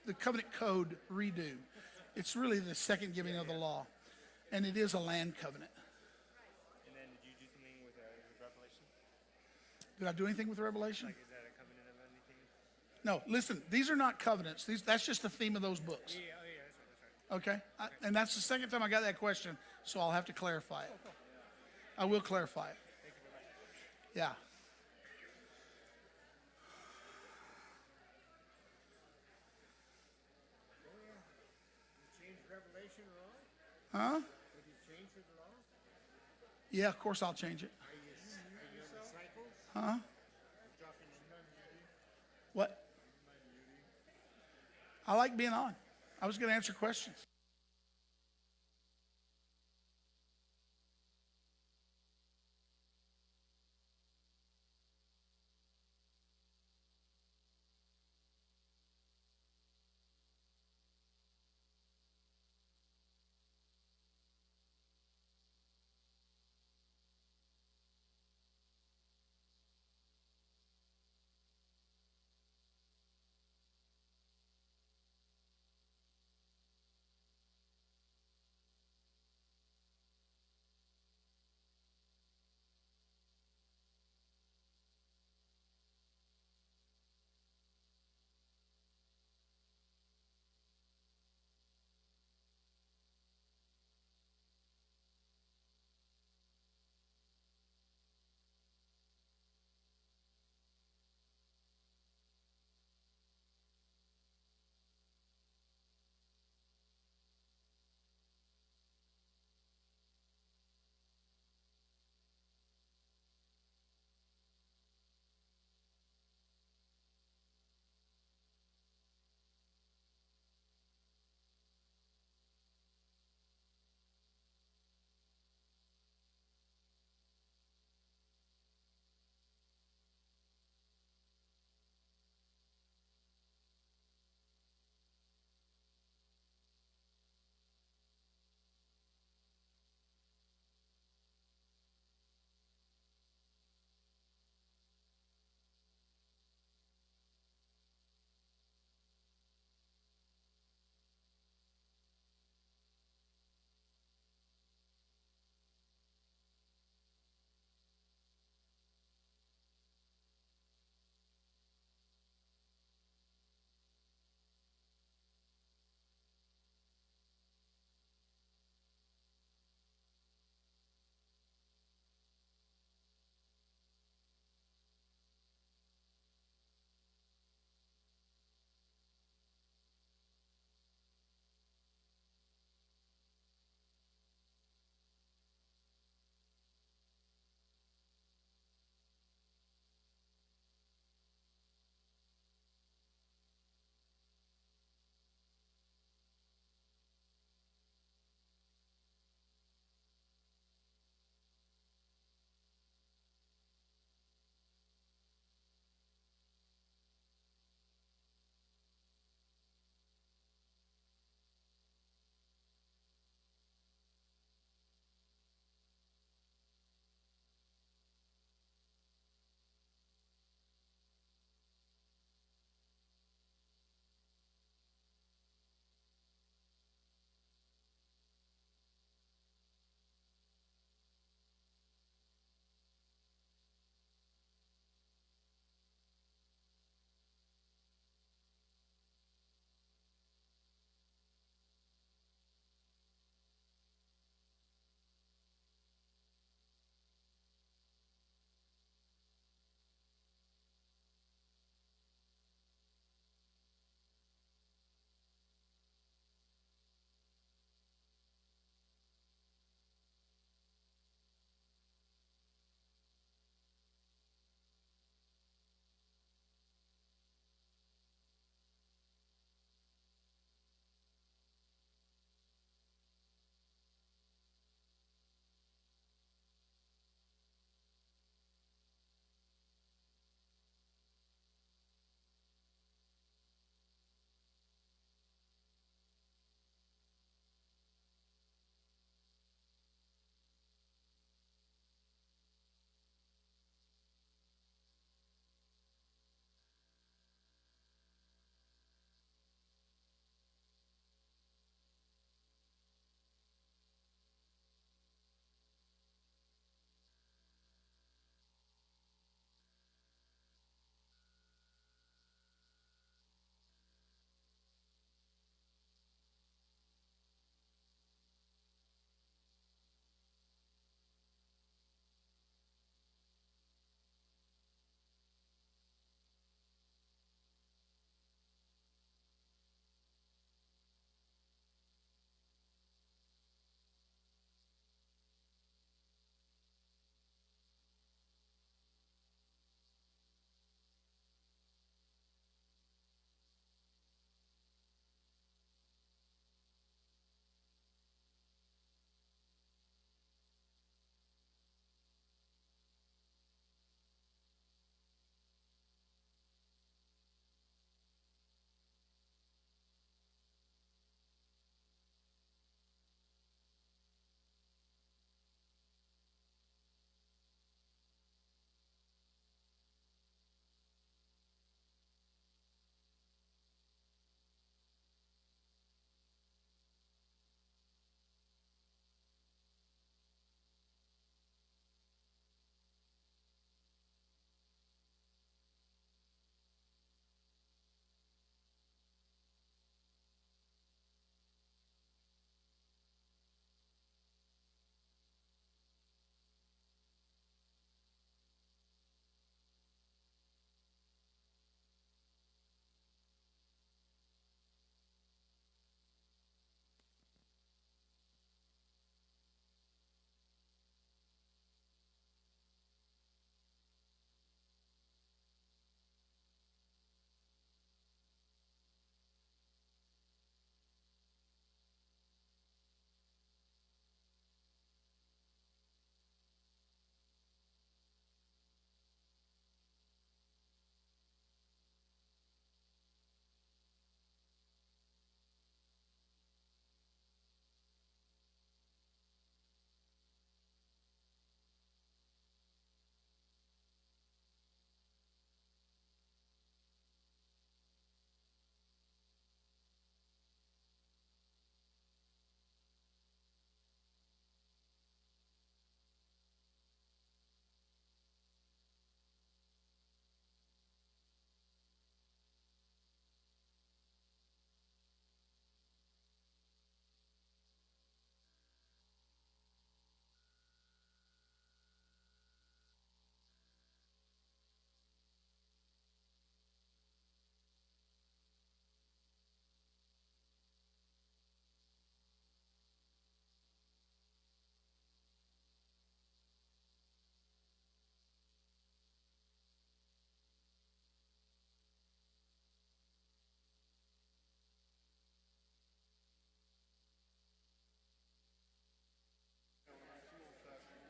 the covenant code redo. It's really the second giving of the law, and it is a land covenant. And then did you do something with Revelation? Did I do anything with Revelation? Like, is that a covenant of anything? No. Listen, these are not covenants. That's just the theme of those books. Yeah, that's right. Okay, and that's the second time I got that question, so I'll have to clarify it. I will clarify it. Thank you very much. Yeah. Change Revelation at all? Huh? Would you change it at all? Yeah, of course I'll change it. Are you disciples? Huh? Dropping none beauty? What? I like being on. I was going to answer questions.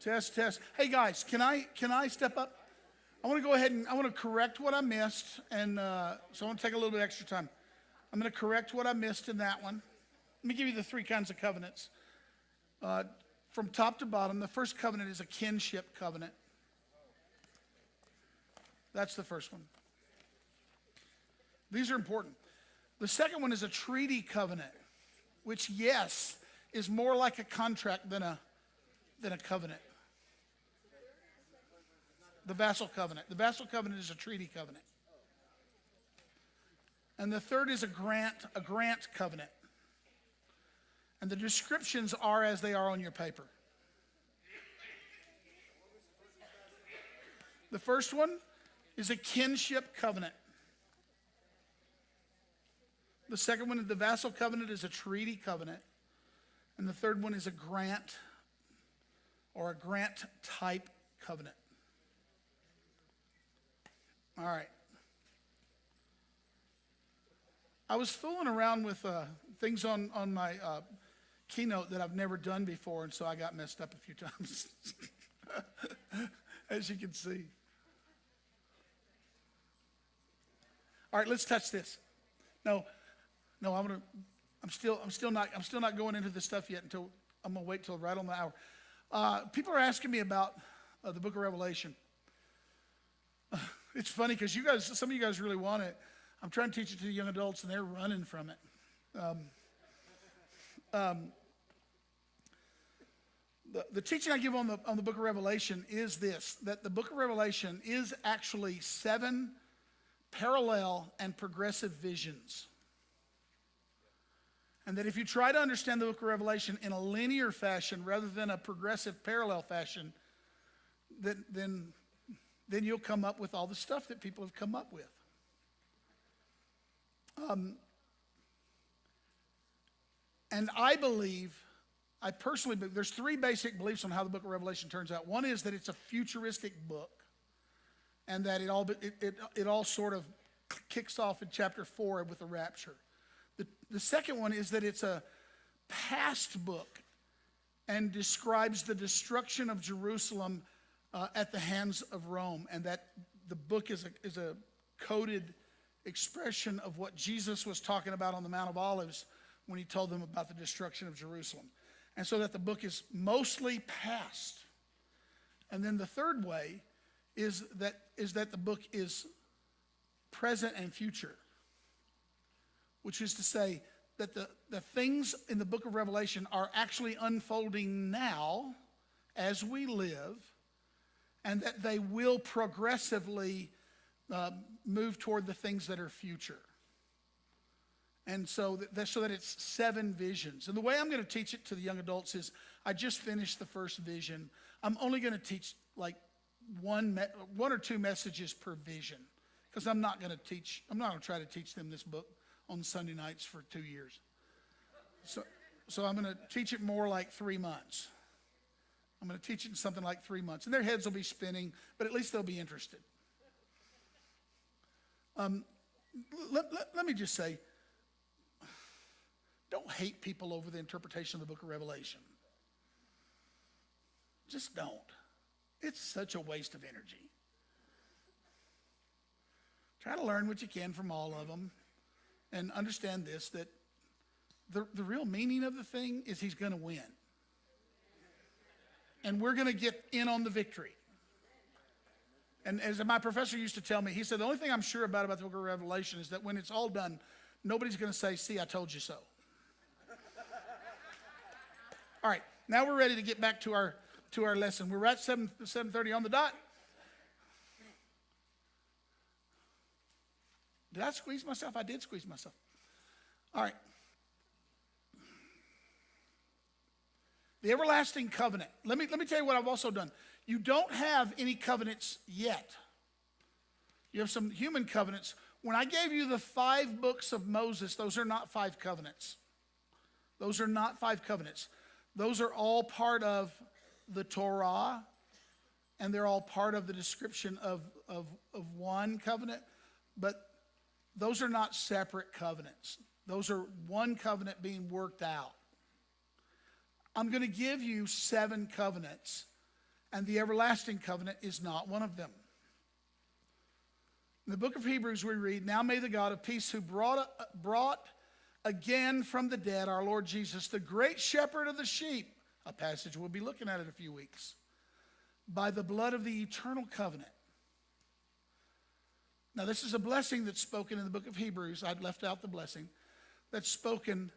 Test, test. Hey guys, can I step up? I want to go ahead and I want to correct what I missed, and so I want to take a little bit extra time. I'm going to correct what I missed in that one. Let me give you the three kinds of covenants. From top to bottom, the first covenant is a kinship covenant. That's the first one. These are important. The second one is a treaty covenant, which, yes, is more like a contract than a covenant. The vassal covenant. The vassal covenant is a treaty covenant. And the third is a grant covenant. And the descriptions are as they are on your paper. The first one is a kinship covenant. The second one, the vassal covenant, is a treaty covenant. And the third one is a grant or a grant type covenant. All right. I was fooling around with things on my keynote that I've never done before, and so I got messed up a few times, as you can see. All right, let's touch this. No, I'm still not going into this stuff yet until I'm gonna wait till right on the hour. People are asking me about the book of Revelation. It's funny because some of you guys really want it. I'm trying to teach it to the young adults, and they're running from it. The teaching I give on the book of Revelation is this: that the book of Revelation is actually 7 parallel and progressive visions. And that if you try to understand the book of Revelation in a linear fashion rather than a progressive parallel fashion, then you'll come up with all the stuff that people have come up with. And I personally believe, there's 3 basic beliefs on how the book of Revelation turns out. One is that it's a futuristic book, and that it all sort of kicks off in chapter 4 with the rapture. The second one is that it's a past book and describes the destruction of Jerusalem at the hands of Rome, and that the book is a coded expression of what Jesus was talking about on the Mount of Olives when he told them about the destruction of Jerusalem. And so that the book is mostly past. And then the third way is that the book is present and future, which is to say that the things in the book of Revelation are actually unfolding now as we live, and that they will progressively move toward the things that are future. And so that it's 7 visions. And the way I'm going to teach it to the young adults is, I just finished the first vision. I'm only going to teach like one or two messages per vision, because I'm not going to try to teach them this book on Sunday nights for 2 years. So I'm going to teach it more like 3 months. I'm going to teach it in something like 3 months. And their heads will be spinning, but at least they'll be interested. Let me just say, don't hate people over the interpretation of the book of Revelation. Just don't. It's such a waste of energy. Try to learn what you can from all of them, and understand this, that the real meaning of the thing is he's going to win. And we're going to get in on the victory. And as my professor used to tell me, he said, the only thing I'm sure about the book of Revelation is that when it's all done, nobody's going to say, see, I told you so. All right, now we're ready to get back to our lesson. We're at 7:30 on the dot. Did I squeeze myself? I did squeeze myself. All right. The everlasting covenant. Let me tell you what I've also done. You don't have any covenants yet. You have some human covenants. When I gave you the 5 books of Moses, those are not 5 covenants. Those are not 5 covenants. Those are all part of the Torah, and they're all part of the description of one covenant, but those are not separate covenants. Those are one covenant being worked out. I'm going to give you 7 covenants, and the everlasting covenant is not one of them. In the book of Hebrews we read, now may the God of peace who brought again from the dead our Lord Jesus, the great shepherd of the sheep, a passage we'll be looking at in a few weeks, by the blood of the eternal covenant. Now this is a blessing that's spoken in the book of Hebrews. I'd left out the blessing. That's spoken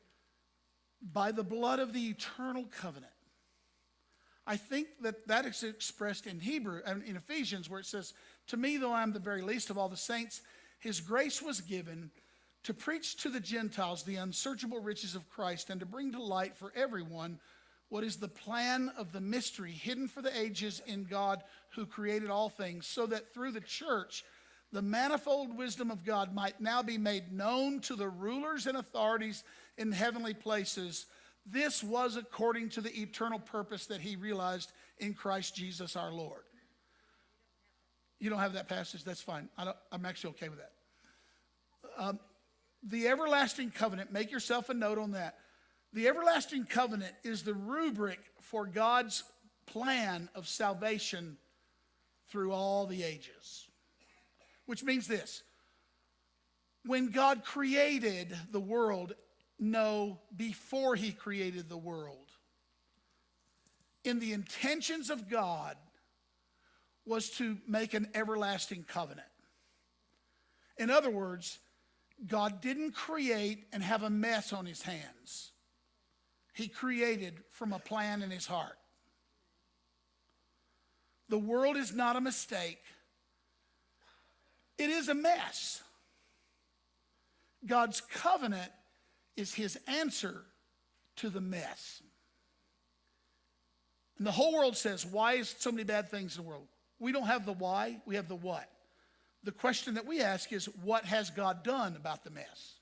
by the blood of the eternal covenant. I think that is expressed in in Ephesians, where it says, to me, though I am the very least of all the saints, his grace was given to preach to the Gentiles the unsearchable riches of Christ and to bring to light for everyone what is the plan of the mystery hidden for the ages in God who created all things, so that through the church the manifold wisdom of God might now be made known to the rulers and authorities in heavenly places. This was according to the eternal purpose that he realized in Christ Jesus our Lord. You don't have that passage? That's fine. I'm actually okay with that. The everlasting covenant, make yourself a note on that. The everlasting covenant is the rubric for God's plan of salvation through all the ages. Which means this: when God created the world, before he created the world, in the intentions of God was to make an everlasting covenant. In other words, God didn't create and have a mess on his hands. He created from a plan in his heart. The world is not a mistake. It is a mess. God's covenant is his answer to the mess. And the whole world says, why is so many bad things in the world? We don't have the why, we have the what. The question that we ask is, what has God done about the mess?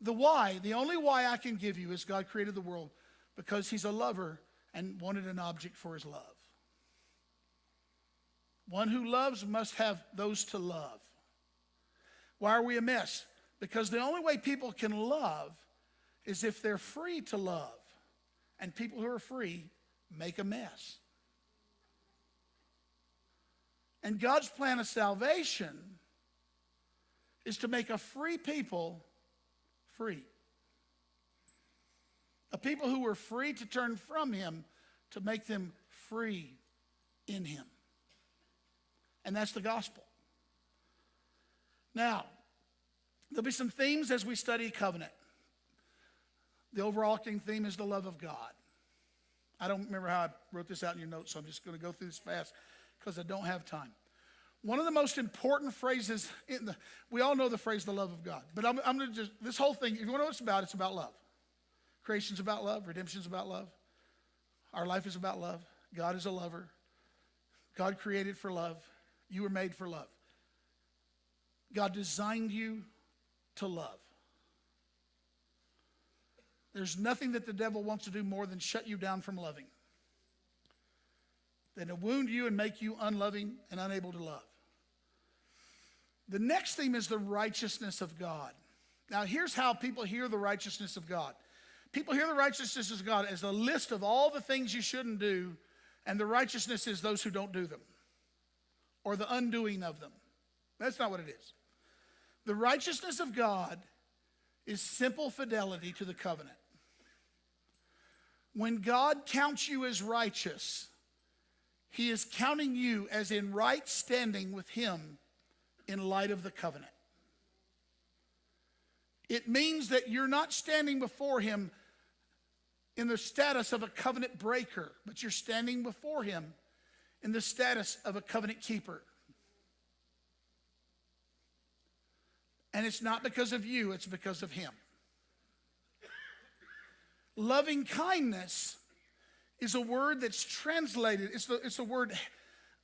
The why, the only why I can give you is God created the world because he's a lover and wanted an object for his love. One who loves must have those to love. Why are we a mess? Because the only way people can love is if they're free to love. And people who are free make a mess. And God's plan of salvation is to make a free people free. A people who were free to turn from him to make them free in him. And that's the gospel. Now, there'll be some themes as we study covenant. The overarching theme is the love of God. I don't remember how I wrote this out in your notes, so I'm just going to go through this fast because I don't have time. One of the most important phrases, we all know the phrase, the love of God. But I'm going to just, this whole thing, if you want to know what it's about love. Creation's about love. Redemption's about love. Our life is about love. God is a lover. God created for love. You were made for love. God designed you to love. There's nothing that the devil wants to do more than shut you down from loving, than to wound you and make you unloving and unable to love. The next theme is the righteousness of God. Now, here's how people hear the righteousness of God. People hear the righteousness of God as a list of all the things you shouldn't do, and the righteousness is those who don't do them, or the undoing of them. That's not what it is. The righteousness of God is simple fidelity to the covenant. When God counts you as righteous, he is counting you as in right standing with him in light of the covenant. It means that you're not standing before him in the status of a covenant breaker, but you're standing before him in the status of a covenant keeper. And it's not because of you, it's because of him. Loving kindness is a word that's translated, it's a word,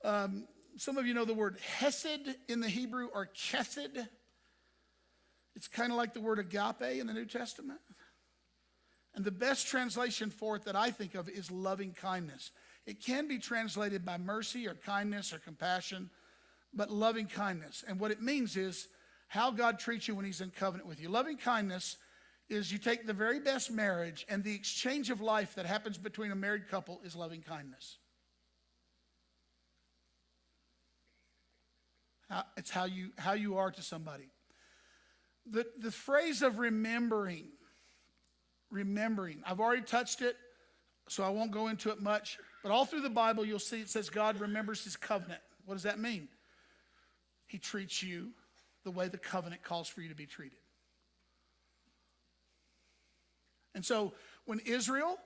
some of you know the word hesed in the Hebrew, or chesed. It's kind of like the word agape in the New Testament. And the best translation for it that I think of is loving kindness. It can be translated by mercy or kindness or compassion, but loving kindness. And what it means is how God treats you when he's in covenant with you. Loving kindness is you take the very best marriage, and the exchange of life that happens between a married couple is loving kindness. It's how you are to somebody. The phrase of remembering, I've already touched it, so I won't go into it much. But all through the Bible, you'll see it says God remembers his covenant. What does that mean? He treats you the way the covenant calls for you to be treated. And so when Israel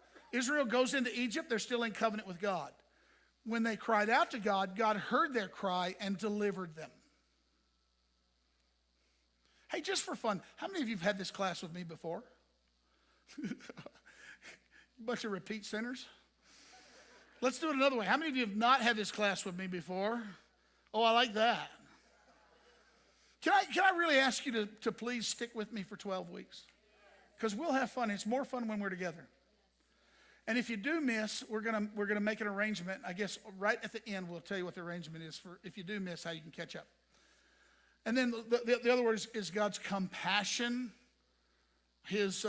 goes into Egypt, they're still in covenant with God. When they cried out to God, God heard their cry and delivered them. Hey, just for fun, how many of you have had this class with me before? Bunch of repeat sinners. Let's do it another way. How many of you have not had this class with me before? Oh, I like that. Can I really ask you to please stick with me for 12 weeks? Because we'll have fun. It's more fun when we're together. And if you do miss, we're gonna make an arrangement. I guess right at the end, we'll tell you what the arrangement is for if you do miss, how you can catch up. And then the other word is God's compassion, his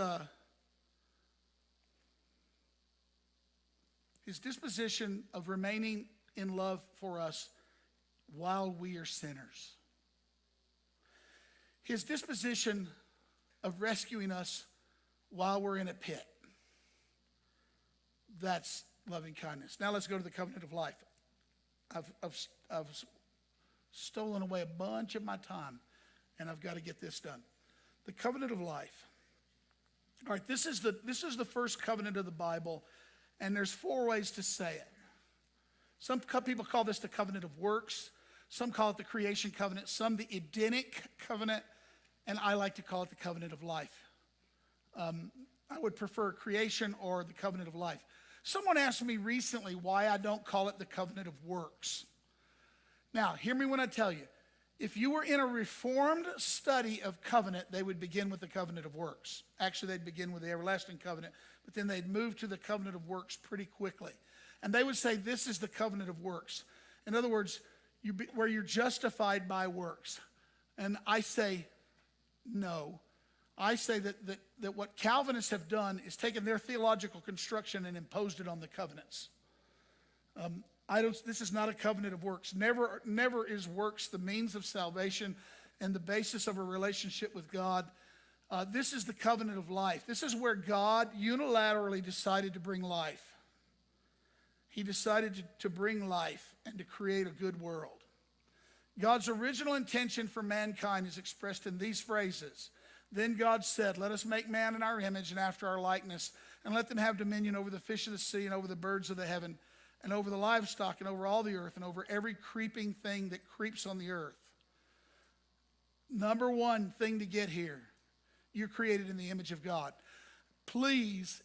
disposition of remaining in love for us while we are sinners. His disposition of rescuing us while we're in a pit. That's loving kindness. Now let's go to the covenant of life. I've stolen away a bunch of my time, and I've got to get this done. The covenant of life. All right, this is the first covenant of the Bible, and there's 4 ways to say it. Some people call this the covenant of works. Some call it the creation covenant. Some the Edenic covenant, and I like to call it the covenant of life. I would prefer creation or the covenant of life. Someone asked me recently why I don't call it the covenant of works. Now, hear me when I tell you. If you were in a Reformed study of covenant, they would begin with the covenant of works. Actually, they'd begin with the everlasting covenant, but then they'd move to the covenant of works pretty quickly. And they would say this is the covenant of works. In other words, where you're justified by works. And I say no. I say that what Calvinists have done is taken their theological construction and imposed it on the covenants. This is not a covenant of works. Never is works the means of salvation and the basis of a relationship with God. This is the covenant of life. This is where God unilaterally decided to bring life. He decided to bring life and to create a good world. God's original intention for mankind is expressed in these phrases. Then God said, let us make man in our image and after our likeness, and let them have dominion over the fish of the sea and over the birds of the heaven, and over the livestock and over all the earth, and over every creeping thing that creeps on the earth. Number 1 thing to get here, you're created in the image of God. Please,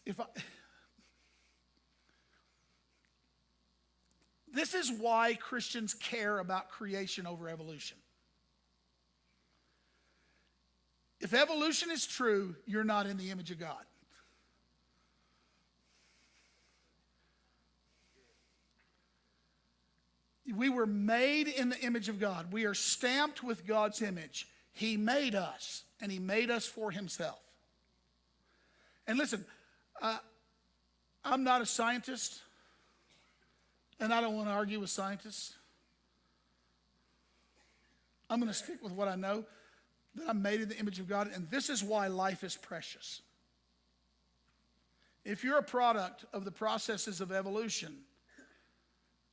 this is why Christians care about creation over evolution. If evolution is true, you're not in the image of God. We were made in the image of God. We are stamped with God's image. He made us, and he made us for himself. And listen, I'm not a scientist, and I don't want to argue with scientists. I'm going to stick with what I know, that I'm made in the image of God, and this is why life is precious. If you're a product of the processes of evolution,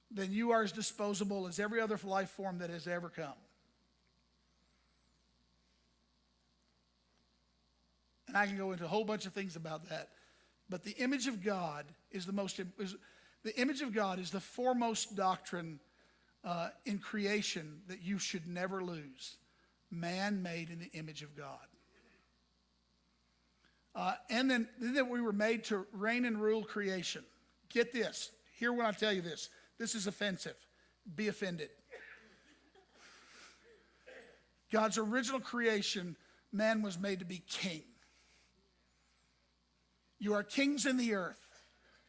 then you are as disposable as every other life form that has ever come. And I can go into a whole bunch of things about that. But the image of God is the image of God is the foremost doctrine in creation that you should never lose. Man made in the image of God. And then we were made to reign and rule creation. Get this. Hear when I tell you this. This is offensive. Be offended. God's original creation, man was made to be king. You are kings in the earth.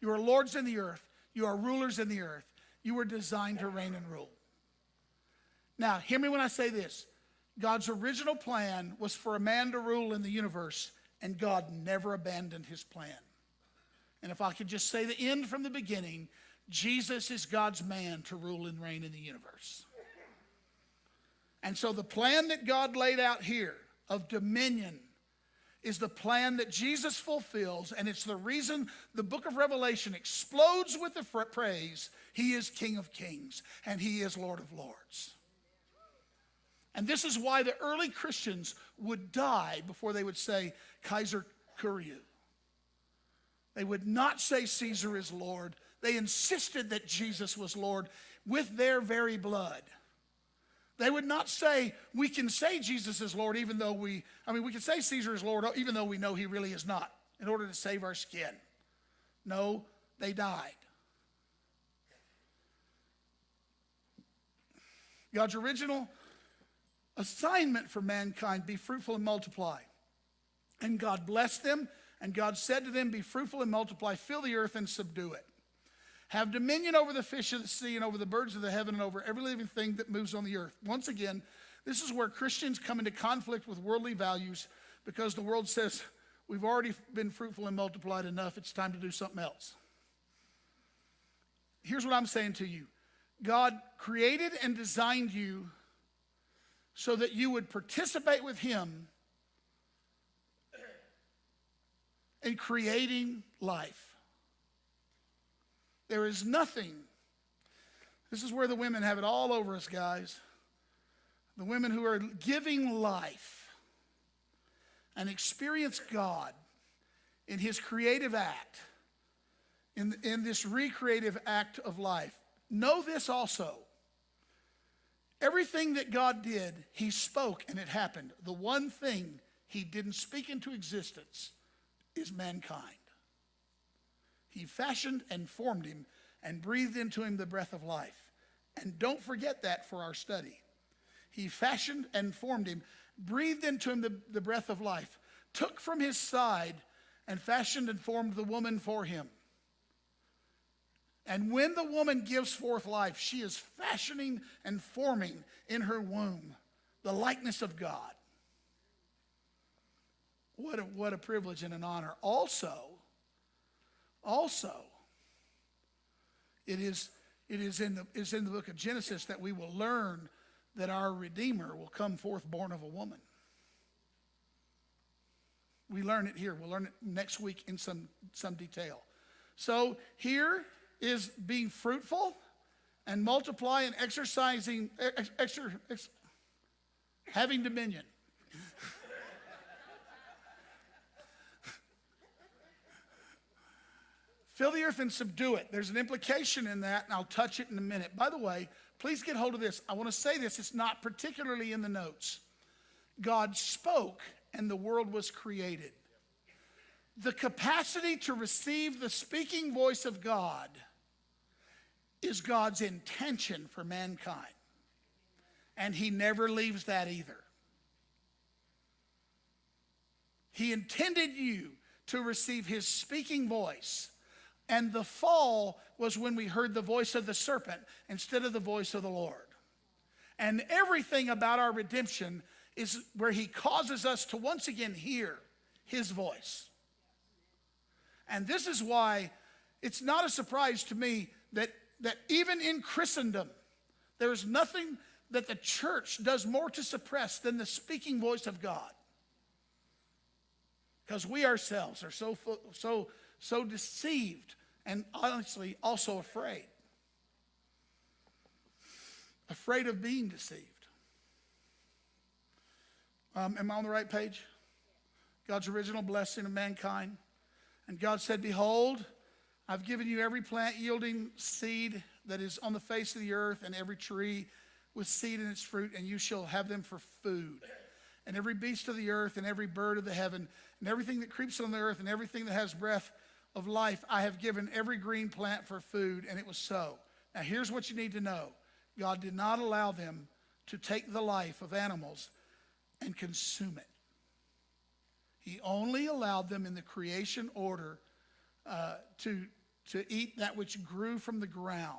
You are lords in the earth. You are rulers in the earth. You were designed to reign and rule. Now, hear me when I say this. God's original plan was for a man to rule in the universe, and God never abandoned his plan. And if I could just say the end from the beginning, Jesus is God's man to rule and reign in the universe. And so the plan that God laid out here of dominion is the plan that Jesus fulfills, and it's the reason the book of Revelation explodes with the praise, he is King of Kings and he is Lord of Lords. And this is why the early Christians would die before they would say, Kaiser Kuriu. They would not say Caesar is Lord. They insisted that Jesus was Lord with their very blood. They would not say, we can say Jesus is Lord even though we can say Caesar is Lord even though we know he really is not, in order to save our skin. No, they died. God's original assignment for mankind, be fruitful and multiply. And God blessed them, and God said to them, be fruitful and multiply, fill the earth and subdue it. Have dominion over the fish of the sea and over the birds of the heaven and over every living thing that moves on the earth. Once again, this is where Christians come into conflict with worldly values, because the world says, we've already been fruitful and multiplied enough, it's time to do something else. Here's what I'm saying to you. God created and designed you so that you would participate with him in creating life. There is nothing. This is where the women have it all over us, guys. The women who are giving life and experience God in his creative act, in this recreative act of life. Know this also. Everything that God did, he spoke and it happened. The one thing he didn't speak into existence is mankind. He fashioned and formed him and breathed into him the breath of life. And don't forget that for our study. He fashioned and formed him, breathed into him the breath of life, took from his side and fashioned and formed the woman for him. And when the woman gives forth life, she is fashioning and forming in her womb the likeness of God. What a privilege and an honor. Also, it is in the book of Genesis that we will learn that our Redeemer will come forth born of a woman. We learn it here. We'll learn it next week in some detail. So here is being fruitful and multiply and exercising, having dominion. Fill the earth and subdue it. There's an implication in that, and I'll touch it in a minute. By the way, please get hold of this. I want to say this. It's not particularly in the notes. God spoke, and the world was created. The capacity to receive the speaking voice of God is God's intention for mankind. And he never leaves that either. He intended you to receive his speaking voice. And the fall was when we heard the voice of the serpent instead of the voice of the Lord. And everything about our redemption is where he causes us to once again hear his voice. And this is why it's not a surprise to me that even in Christendom, there is nothing that the church does more to suppress than the speaking voice of God. Because we ourselves are so deceived and honestly also afraid. Afraid of being deceived. Am I on the right page? God's original blessing of mankind. And God said, behold, I've given you every plant yielding seed that is on the face of the earth, and every tree with seed in its fruit, and you shall have them for food. And every beast of the earth, and every bird of the heaven, and everything that creeps on the earth, and everything that has breath of life, I have given every green plant for food. And it was so. Now here's what you need to know. God did not allow them to take the life of animals and consume it. He only allowed them in the creation order to eat that which grew from the ground.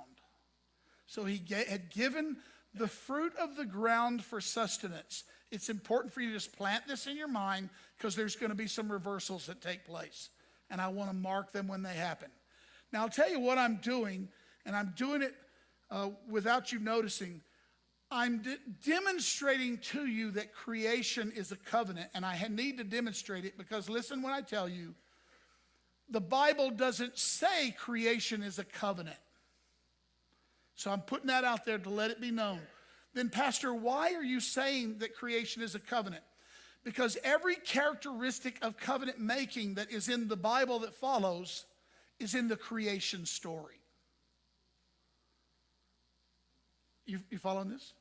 So he had given the fruit of the ground for sustenance. It's important for you to just plant this in your mind, because there's going to be some reversals that take place. And I want to mark them when they happen. Now I'll tell you what I'm doing, and I'm doing it without you noticing. I'm demonstrating to you that creation is a covenant, and I need to demonstrate it because listen when I tell you, the Bible doesn't say creation is a covenant. So I'm putting that out there to let it be known. Then, Pastor, why are you saying that creation is a covenant? Because every characteristic of covenant making that is in the Bible that follows is in the creation story. You following this?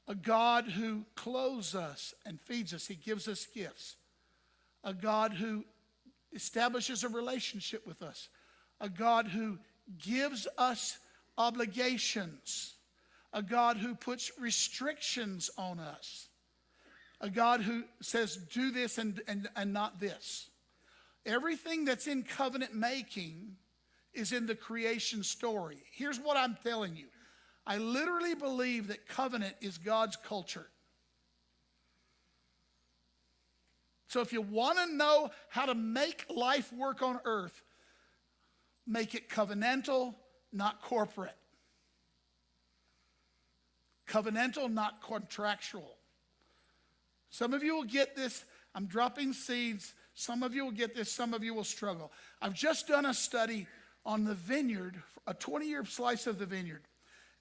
A God who clothes us and feeds us. He gives us gifts. A God who establishes a relationship with us. A God who gives us obligations. A God who puts restrictions on us. A God who says, do this and not this. Everything that's in covenant making is in the creation story. Here's what I'm telling you. I literally believe that covenant is God's culture. So if you want to know how to make life work on earth, make it covenantal, not corporate. Covenantal, not contractual. Some of you will get this. I'm dropping seeds. Some of you will get this. Some of you will struggle. I've just done a study on the vineyard, a 20-year slice of the vineyard.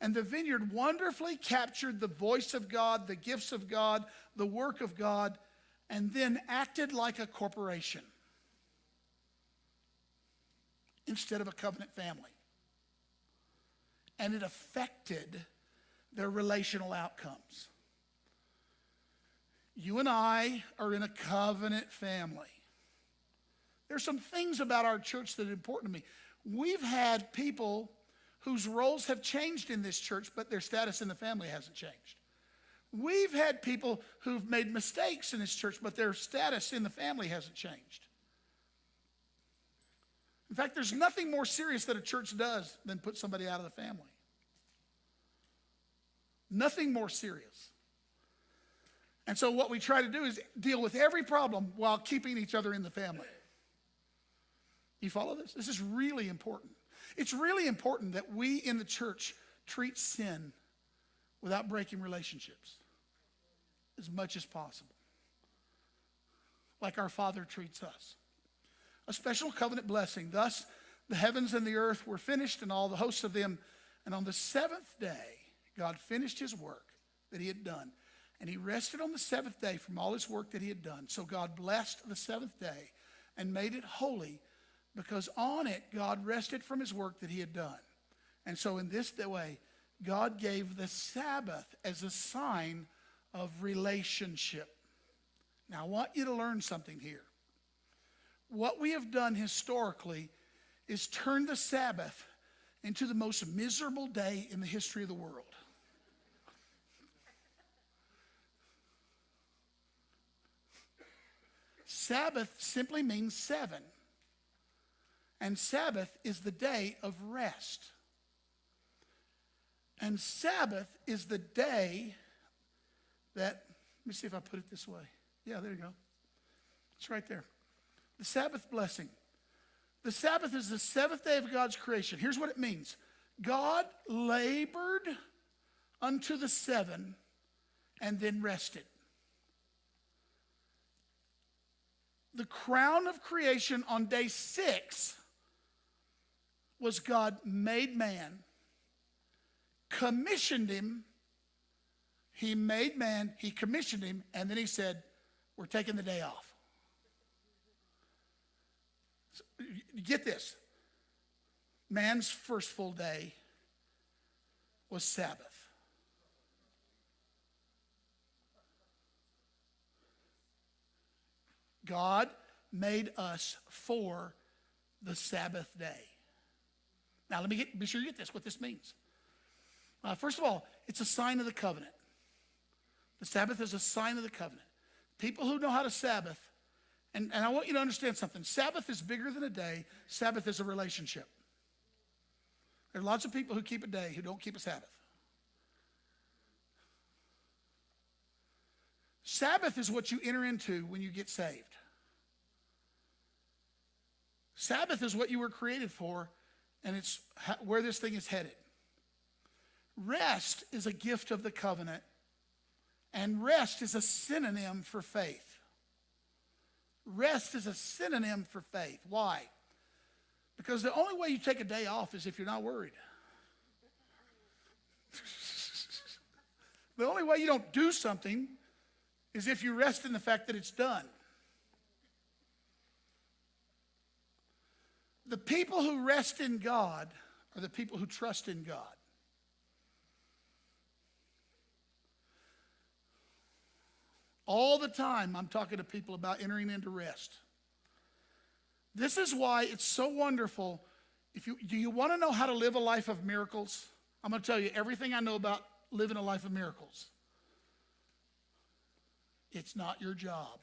And the vineyard wonderfully captured the voice of God, the gifts of God, the work of God, and then acted like a corporation instead of a covenant family. And it affected their relational outcomes. You and I are in a covenant family. There's some things about our church that are important to me. We've had people whose roles have changed in this church, but their status in the family hasn't changed. We've had people who've made mistakes in this church, but their status in the family hasn't changed. In fact, there's nothing more serious that a church does than put somebody out of the family. Nothing more serious. And so what we try to do is deal with every problem while keeping each other in the family. You follow this? This is really important. It's really important that we in the church treat sin without breaking relationships as much as possible, like our Father treats us. A special covenant blessing. Thus, the heavens and the earth were finished and all the hosts of them. And on the seventh day, God finished his work that he had done. And he rested on the seventh day from all his work that he had done. So God blessed the seventh day and made it holy, because on it God rested from his work that he had done. And so in this way, God gave the Sabbath as a sign of relationship. Now I want you to learn something here. What we have done historically is turn the Sabbath into the most miserable day in the history of the world. Sabbath simply means seven. And Sabbath is the day of rest. And Sabbath is the day that, let me see if I put it this way. Yeah, there you go. It's right there. The Sabbath blessing. The Sabbath is the seventh day of God's creation. Here's what it means. God labored unto the seven and then rested. The crown of creation on day 6 was God made man, commissioned him. He made man, he commissioned him, and then he said, we're taking the day off. So, get this. Man's first full day was Sabbath. God made us for the Sabbath day. Now, let me be sure you get this, what this means. First of all, it's a sign of the covenant. The Sabbath is a sign of the covenant. People who know how to Sabbath, and I want you to understand something. Sabbath is bigger than a day. Sabbath is a relationship. There are lots of people who keep a day who don't keep a Sabbath. Sabbath is what you enter into when you get saved. Sabbath is what you were created for, and it's where this thing is headed. Rest is a gift of the covenant, and rest is a synonym for faith. Rest is a synonym for faith. Why? Because the only way you take a day off is if you're not worried. The only way you don't do something is if you rest in the fact that it's done. The people who rest in God are the people who trust in God. All the time I'm talking to people about entering into rest. This is why it's so wonderful. Do you want to know how to live a life of miracles? I'm going to tell you everything I know about living a life of miracles. It's not your job.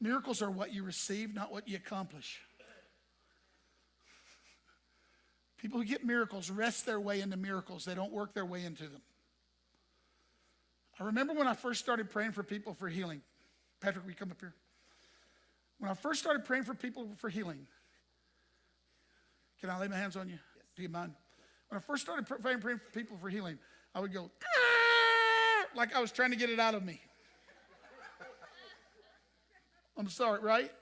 Miracles are what you receive, not what you accomplish. People who get miracles rest their way into miracles. They don't work their way into them. I remember when I first started praying for people for healing. Patrick, will you come up here? When I first started praying for people for healing, can I lay my hands on you? Yes. Do you mind? When I first started praying for people for healing, I would go, like I was trying to get it out of me. I'm sorry, right?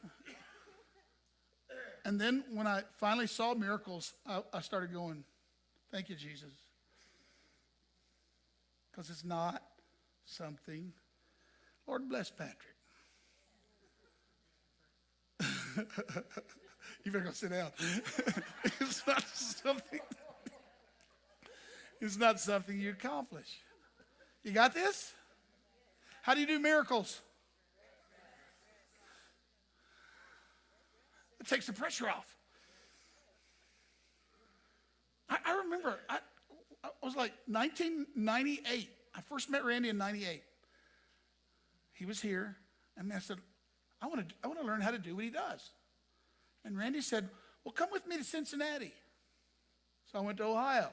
And then when I finally saw miracles, I started going, thank you, Jesus. Because it's not something. Lord bless Patrick. You better go sit down. It's not something you accomplish. You got this? How do you do miracles? It takes the pressure off. I remember, I was like 1998. I first met Randy in 98. He was here, and I said, I want to learn how to do what he does. And Randy said, well, come with me to Cincinnati. So I went to Ohio.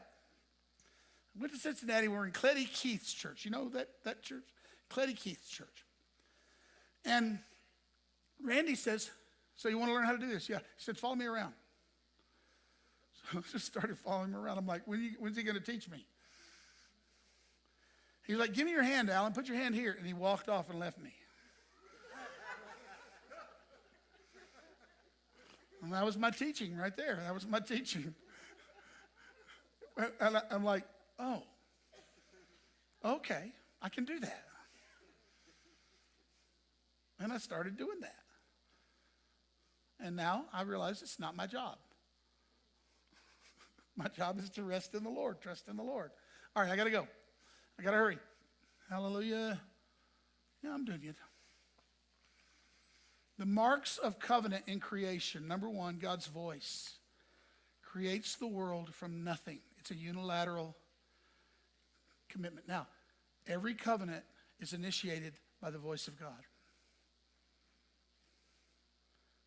I went to Cincinnati. We're in Cleddy Keith's church. You know that church? Cleddy Keith's church. And Randy says, so you want to learn how to do this? Yeah. He said, follow me around. So I just started following him around. I'm like, when's he going to teach me? He's like, give me your hand, Alan. Put your hand here. And he walked off and left me. And that was my teaching right there. That was my teaching. And I'm like, oh, okay, I can do that. And I started doing that. And now I realize it's not my job. My job is to rest in the Lord, trust in the Lord. All right, I got to go. I got to hurry. Hallelujah. Yeah, I'm doing it. The marks of covenant in creation. Number one, God's voice creates the world from nothing. It's a unilateral commitment. Now, every covenant is initiated by the voice of God.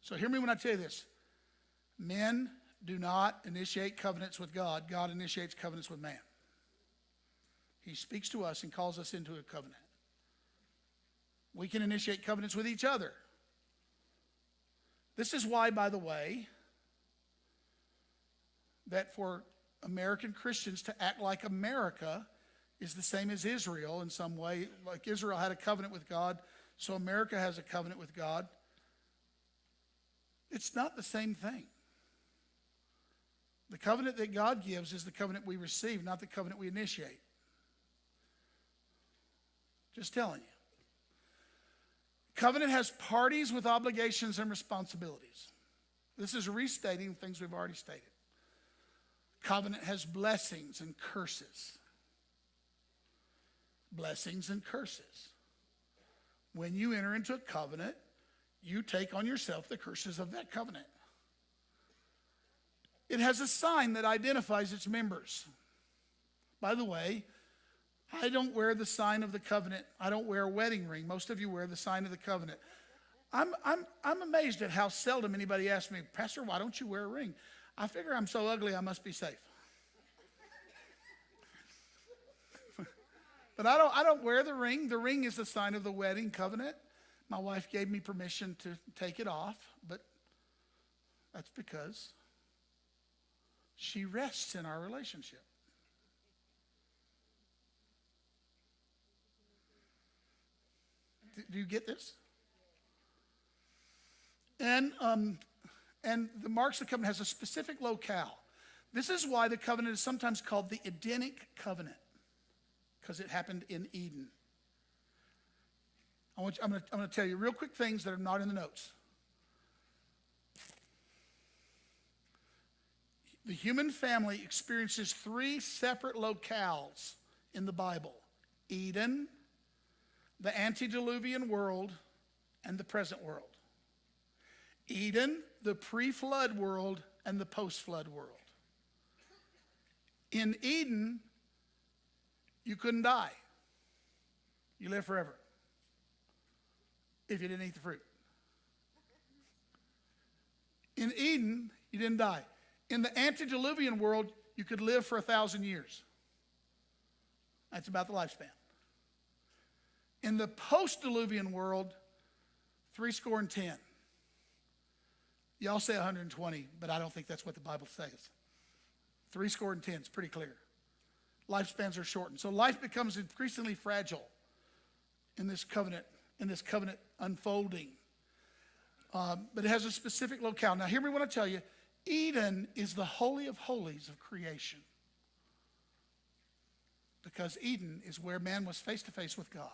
So hear me when I tell you this. Men do not initiate covenants with God. God initiates covenants with man. He speaks to us and calls us into a covenant. We can initiate covenants with each other. This is why, by the way, that for American Christians to act like America is the same as Israel in some way. Like Israel had a covenant with God, so America has a covenant with God. It's not the same thing. The covenant that God gives is the covenant we receive, not the covenant we initiate. Just telling you. Covenant has parties with obligations and responsibilities. This is restating things we've already stated. Covenant has blessings and curses. Blessings and curses. When you enter into a covenant, you take on yourself the curses of that covenant. It has a sign that identifies its members. By the way, I don't wear the sign of the covenant. I don't wear a wedding ring. Most of you wear the sign of the covenant. I'm amazed at how seldom anybody asks me, Pastor, why don't you wear a ring? I figure I'm so ugly I must be safe. But I don't wear the ring. The ring is the sign of the wedding covenant. My wife gave me permission to take it off, but that's because She rests in our relationship. Do you get this? And the marks of the covenant has a specific locale. This is why the covenant is sometimes called the Edenic covenant, because it happened in Eden. I'm going to tell you real quick things that are not in the notes. The human family experiences 3 separate locales in the Bible: Eden, the antediluvian world, and the present world. Eden, the pre-flood world, and the post-flood world. In Eden, you couldn't die. You live forever if you didn't eat the fruit. In Eden, you didn't die. In the antediluvian world, you could live for 1,000 years. That's about the lifespan. In the post-diluvian world, 70. Y'all say 120, but I don't think that's what the Bible says. 70 is pretty clear. Lifespans are shortened. So life becomes increasingly fragile in this covenant unfolding. But it has a specific locale. Now, hear me when I tell you, Eden is the holy of holies of creation. Because Eden is where man was face to face with God.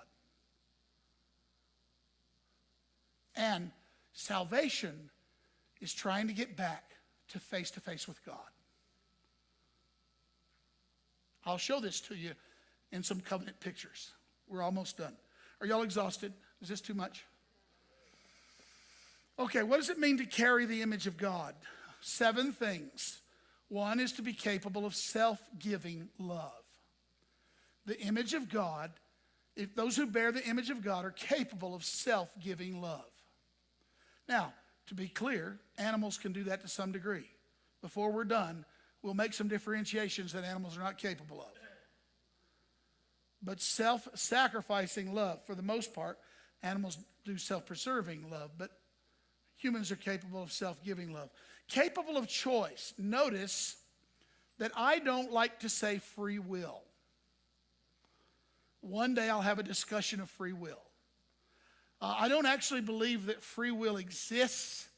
And salvation is trying to get back to face with God. I'll show this to you in some covenant pictures. We're almost done. Are y'all exhausted? Is this too much? Okay, what does it mean to carry the image of God? 7 things. 1 is to be capable of self-giving love. The image of God, if those who bear the image of God are capable of self-giving love. Now, to be clear, animals can do that to some degree. Before we're done, we'll make some differentiations that animals are not capable of. But self-sacrificing love, for the most part, animals do self-preserving love, but humans are capable of self-giving love. Capable of choice. Notice that I don't like to say free will. One day I'll have a discussion of free will. I don't actually believe that free will exists.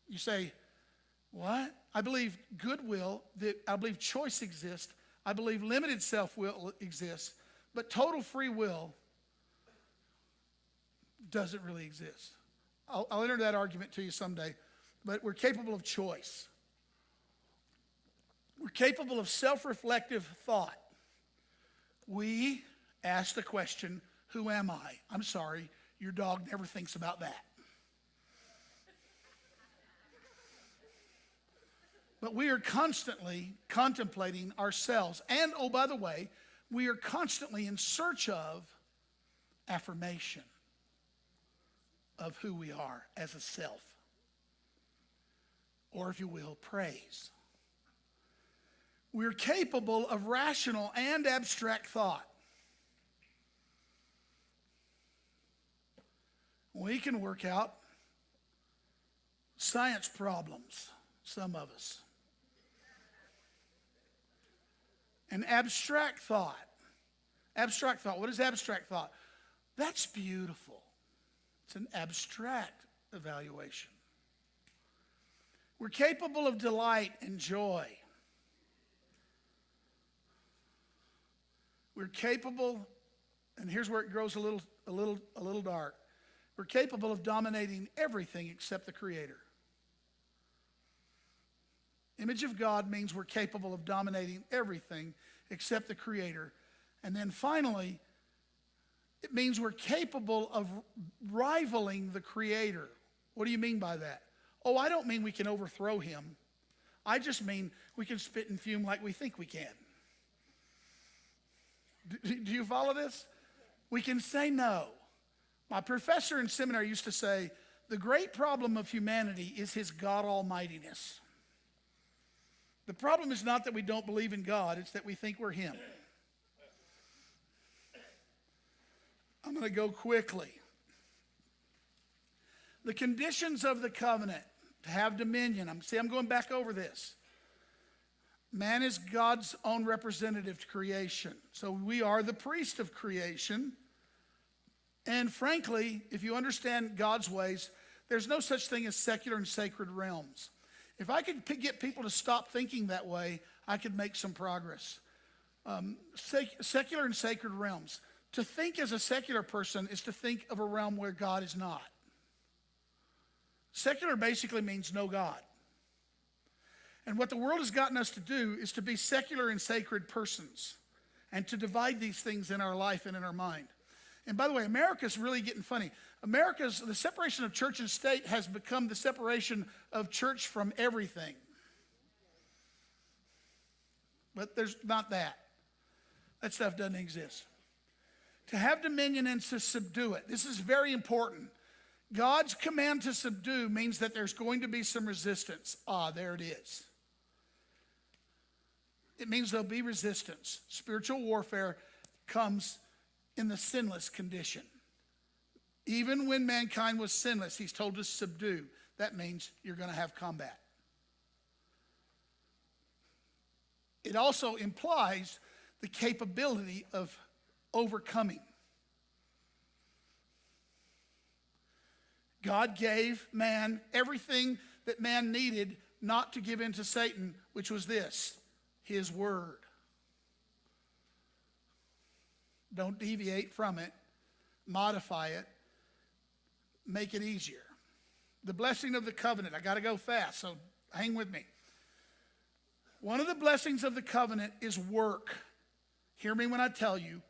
You say, what? I believe goodwill, I believe choice exists. I believe limited self-will exists. But total free will doesn't really exist. I'll enter that argument to you someday. But we're capable of choice. We're capable of self-reflective thought. We ask the question, who am I? I'm sorry, your dog never thinks about that. But we are constantly contemplating ourselves. And, oh, by the way, we are constantly in search of affirmation of who we are as a self. Or, if you will, praise. We're capable of rational and abstract thought. We can work out science problems, some of us. And abstract thought. Abstract thought. What is abstract thought? That's beautiful. It's an abstract evaluation. We're capable of delight and joy. We're capable, and here's where it grows a little dark. We're capable of dominating everything except the Creator. Image of God means we're capable of dominating everything except the Creator. And then finally, it means we're capable of rivaling the Creator. What do you mean by that? Oh, I don't mean we can overthrow Him. I just mean we can spit and fume like we think we can. Do you follow this? We can say no. My professor in seminary used to say, the great problem of humanity is His God Almightiness. The problem is not that we don't believe in God, it's that we think we're Him. I'm going to go quickly. The conditions of the covenant. to have dominion. I'm going back over this. Man is God's own representative to creation. So we are the priest of creation. And frankly, if you understand God's ways, there's no such thing as secular and sacred realms. If I could get people to stop thinking that way, I could make some progress. Secular and sacred realms. To think as a secular person is to think of a realm where God is not. Secular basically means no God. And what the world has gotten us to do is to be secular and sacred persons and to divide these things in our life and in our mind. And by the way, America's really getting funny. The separation of church and state has become the separation of church from everything. But there's not that. That stuff doesn't exist. To have dominion and to subdue it. This is very important. God's command to subdue means that there's going to be some resistance. There it is. It means there'll be resistance. Spiritual warfare comes in the sinless condition. Even when mankind was sinless, he's told to subdue. That means you're going to have combat. It also implies the capability of overcoming. God gave man everything that man needed not to give in to Satan, which was this, his word. Don't deviate from it, modify it, make it easier. The blessing of the covenant. I got to go fast, so hang with me. One of the blessings of the covenant is work. Hear me when I tell you,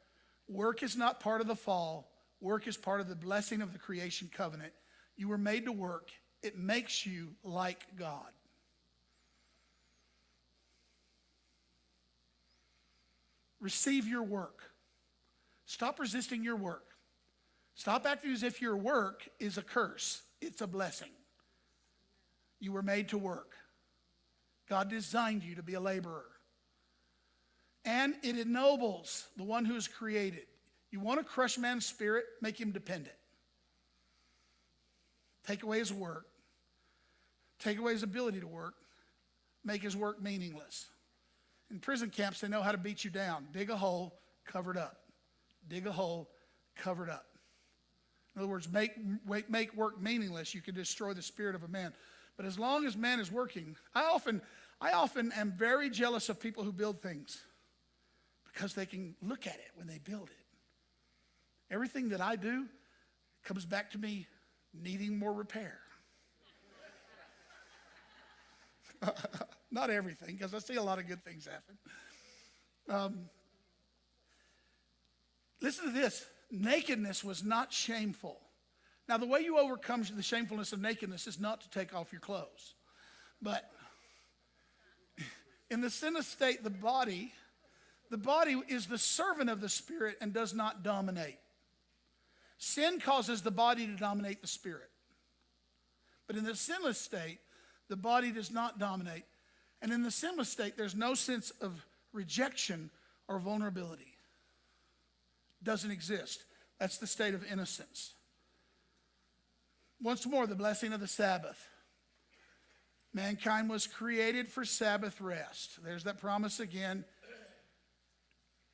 work is not part of the fall. Work is part of the blessing of the creation covenant. You were made to work. It makes you like God. Receive your work. Stop resisting your work. Stop acting as if your work is a curse. It's a blessing. You were made to work. God designed you to be a laborer. And it ennobles the one who is created. You want to crush man's spirit, make him dependent. Take away his work. Take away his ability to work. Make his work meaningless. In prison camps, they know how to beat you down. Dig a hole, cover it up. Dig a hole, cover it up. In other words, make work meaningless. You can destroy the spirit of a man. But as long as man is working, I often am very jealous of people who build things because they can look at it when they build it. Everything that I do comes back to me needing more repair. Not everything, because I see a lot of good things happen. Listen to this. Nakedness was not shameful. Now, the way you overcome the shamefulness of nakedness is not to take off your clothes. But in the sinless state, the body is the servant of the spirit and does not dominate. Sin causes the body to dominate the spirit. But in the sinless state, the body does not dominate. And in the sinless state, there's no sense of rejection or vulnerability. Doesn't exist. That's the state of innocence. Once more, the blessing of the Sabbath. Mankind was created for Sabbath rest. There's that promise again.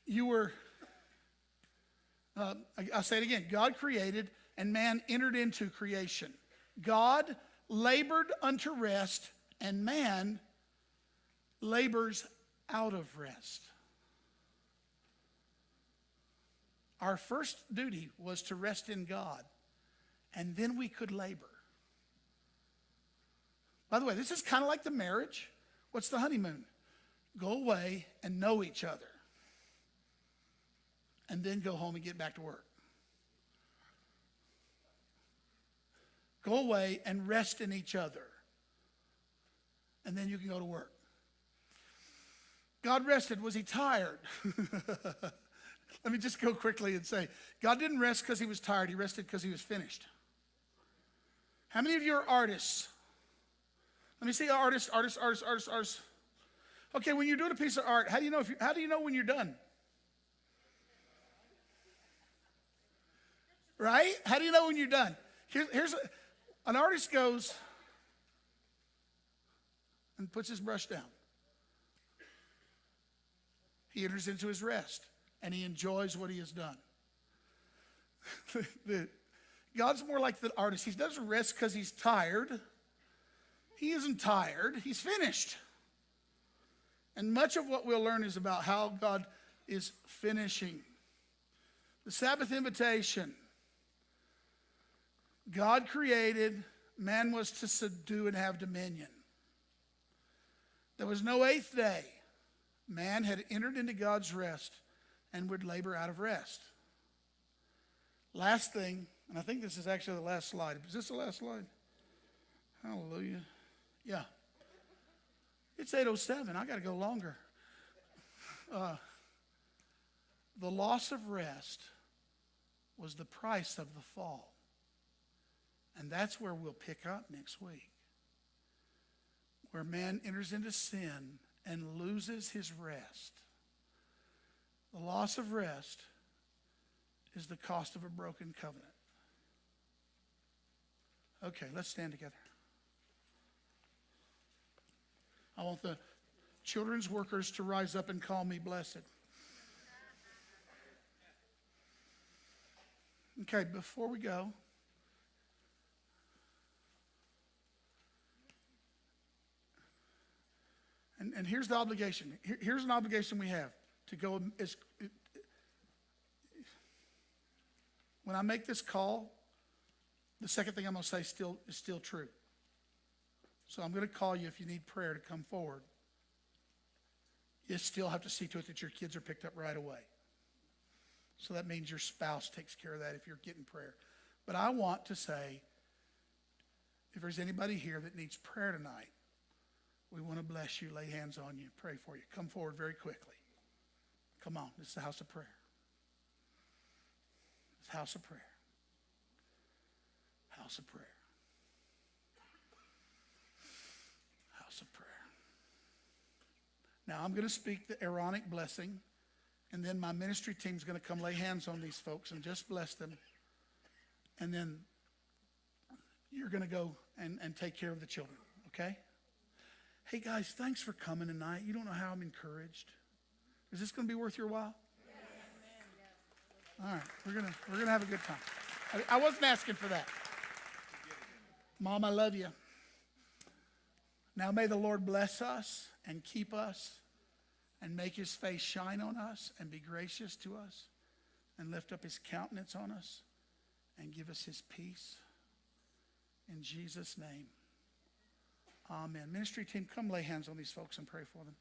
You were, I'll say it again. God created and man entered into creation. God labored unto rest and man labors out of rest. Our first duty was to rest in God, and then we could labor. By the way, this is kind of like the marriage. What's the honeymoon? Go away and know each other, and then go home and get back to work. Go away and rest in each other, and then you can go to work. God rested. Was he tired? Let me just go quickly and say, God didn't rest because he was tired. He rested because he was finished. How many of you are artists? Let me see artists. Okay, when you're doing a piece of art, how do you know when you're done? Right? How do you know when you're done? An artist goes, and puts his brush down. He enters into his rest, and he enjoys what he has done. God's more like the artist. He doesn't rest because he's tired. He isn't tired. He's finished. And much of what we'll learn is about how God is finishing. The Sabbath invitation. God created, man was to subdue and have dominion. There was no eighth day. Man had entered into God's rest and would labor out of rest. Last thing, and I think this is actually the last slide. Is this the last slide? Hallelujah. Yeah. It's 8:07. I got to go longer. The loss of rest was the price of the fall. And that's where we'll pick up next week. Where man enters into sin and loses his rest. The loss of rest is the cost of a broken covenant. Okay, let's stand together. I want the children's workers to rise up and call me blessed. Okay, before we go, and here's the obligation. Here's an obligation we have to go. When I make this call, the second thing I'm going to say is still true. So I'm going to call you if you need prayer to come forward. You still have to see to it that your kids are picked up right away. So that means your spouse takes care of that if you're getting prayer. But I want to say, if there's anybody here that needs prayer tonight, we want to bless you, lay hands on you, pray for you. Come forward very quickly. Come on, this is the house of prayer. It's a house of prayer. House of prayer. House of prayer. Now I'm going to speak the Aaronic blessing, and then my ministry team is going to come lay hands on these folks and just bless them. And then you're going to go and take care of the children, okay? Hey guys, thanks for coming tonight. You don't know how I'm encouraged. Is this going to be worth your while? Yes. All right, we're gonna have a good time. I wasn't asking for that. Mom, I love you. Now may the Lord bless us and keep us and make his face shine on us and be gracious to us and lift up his countenance on us and give us his peace. In Jesus' name, amen. Ministry team, come lay hands on these folks and pray for them.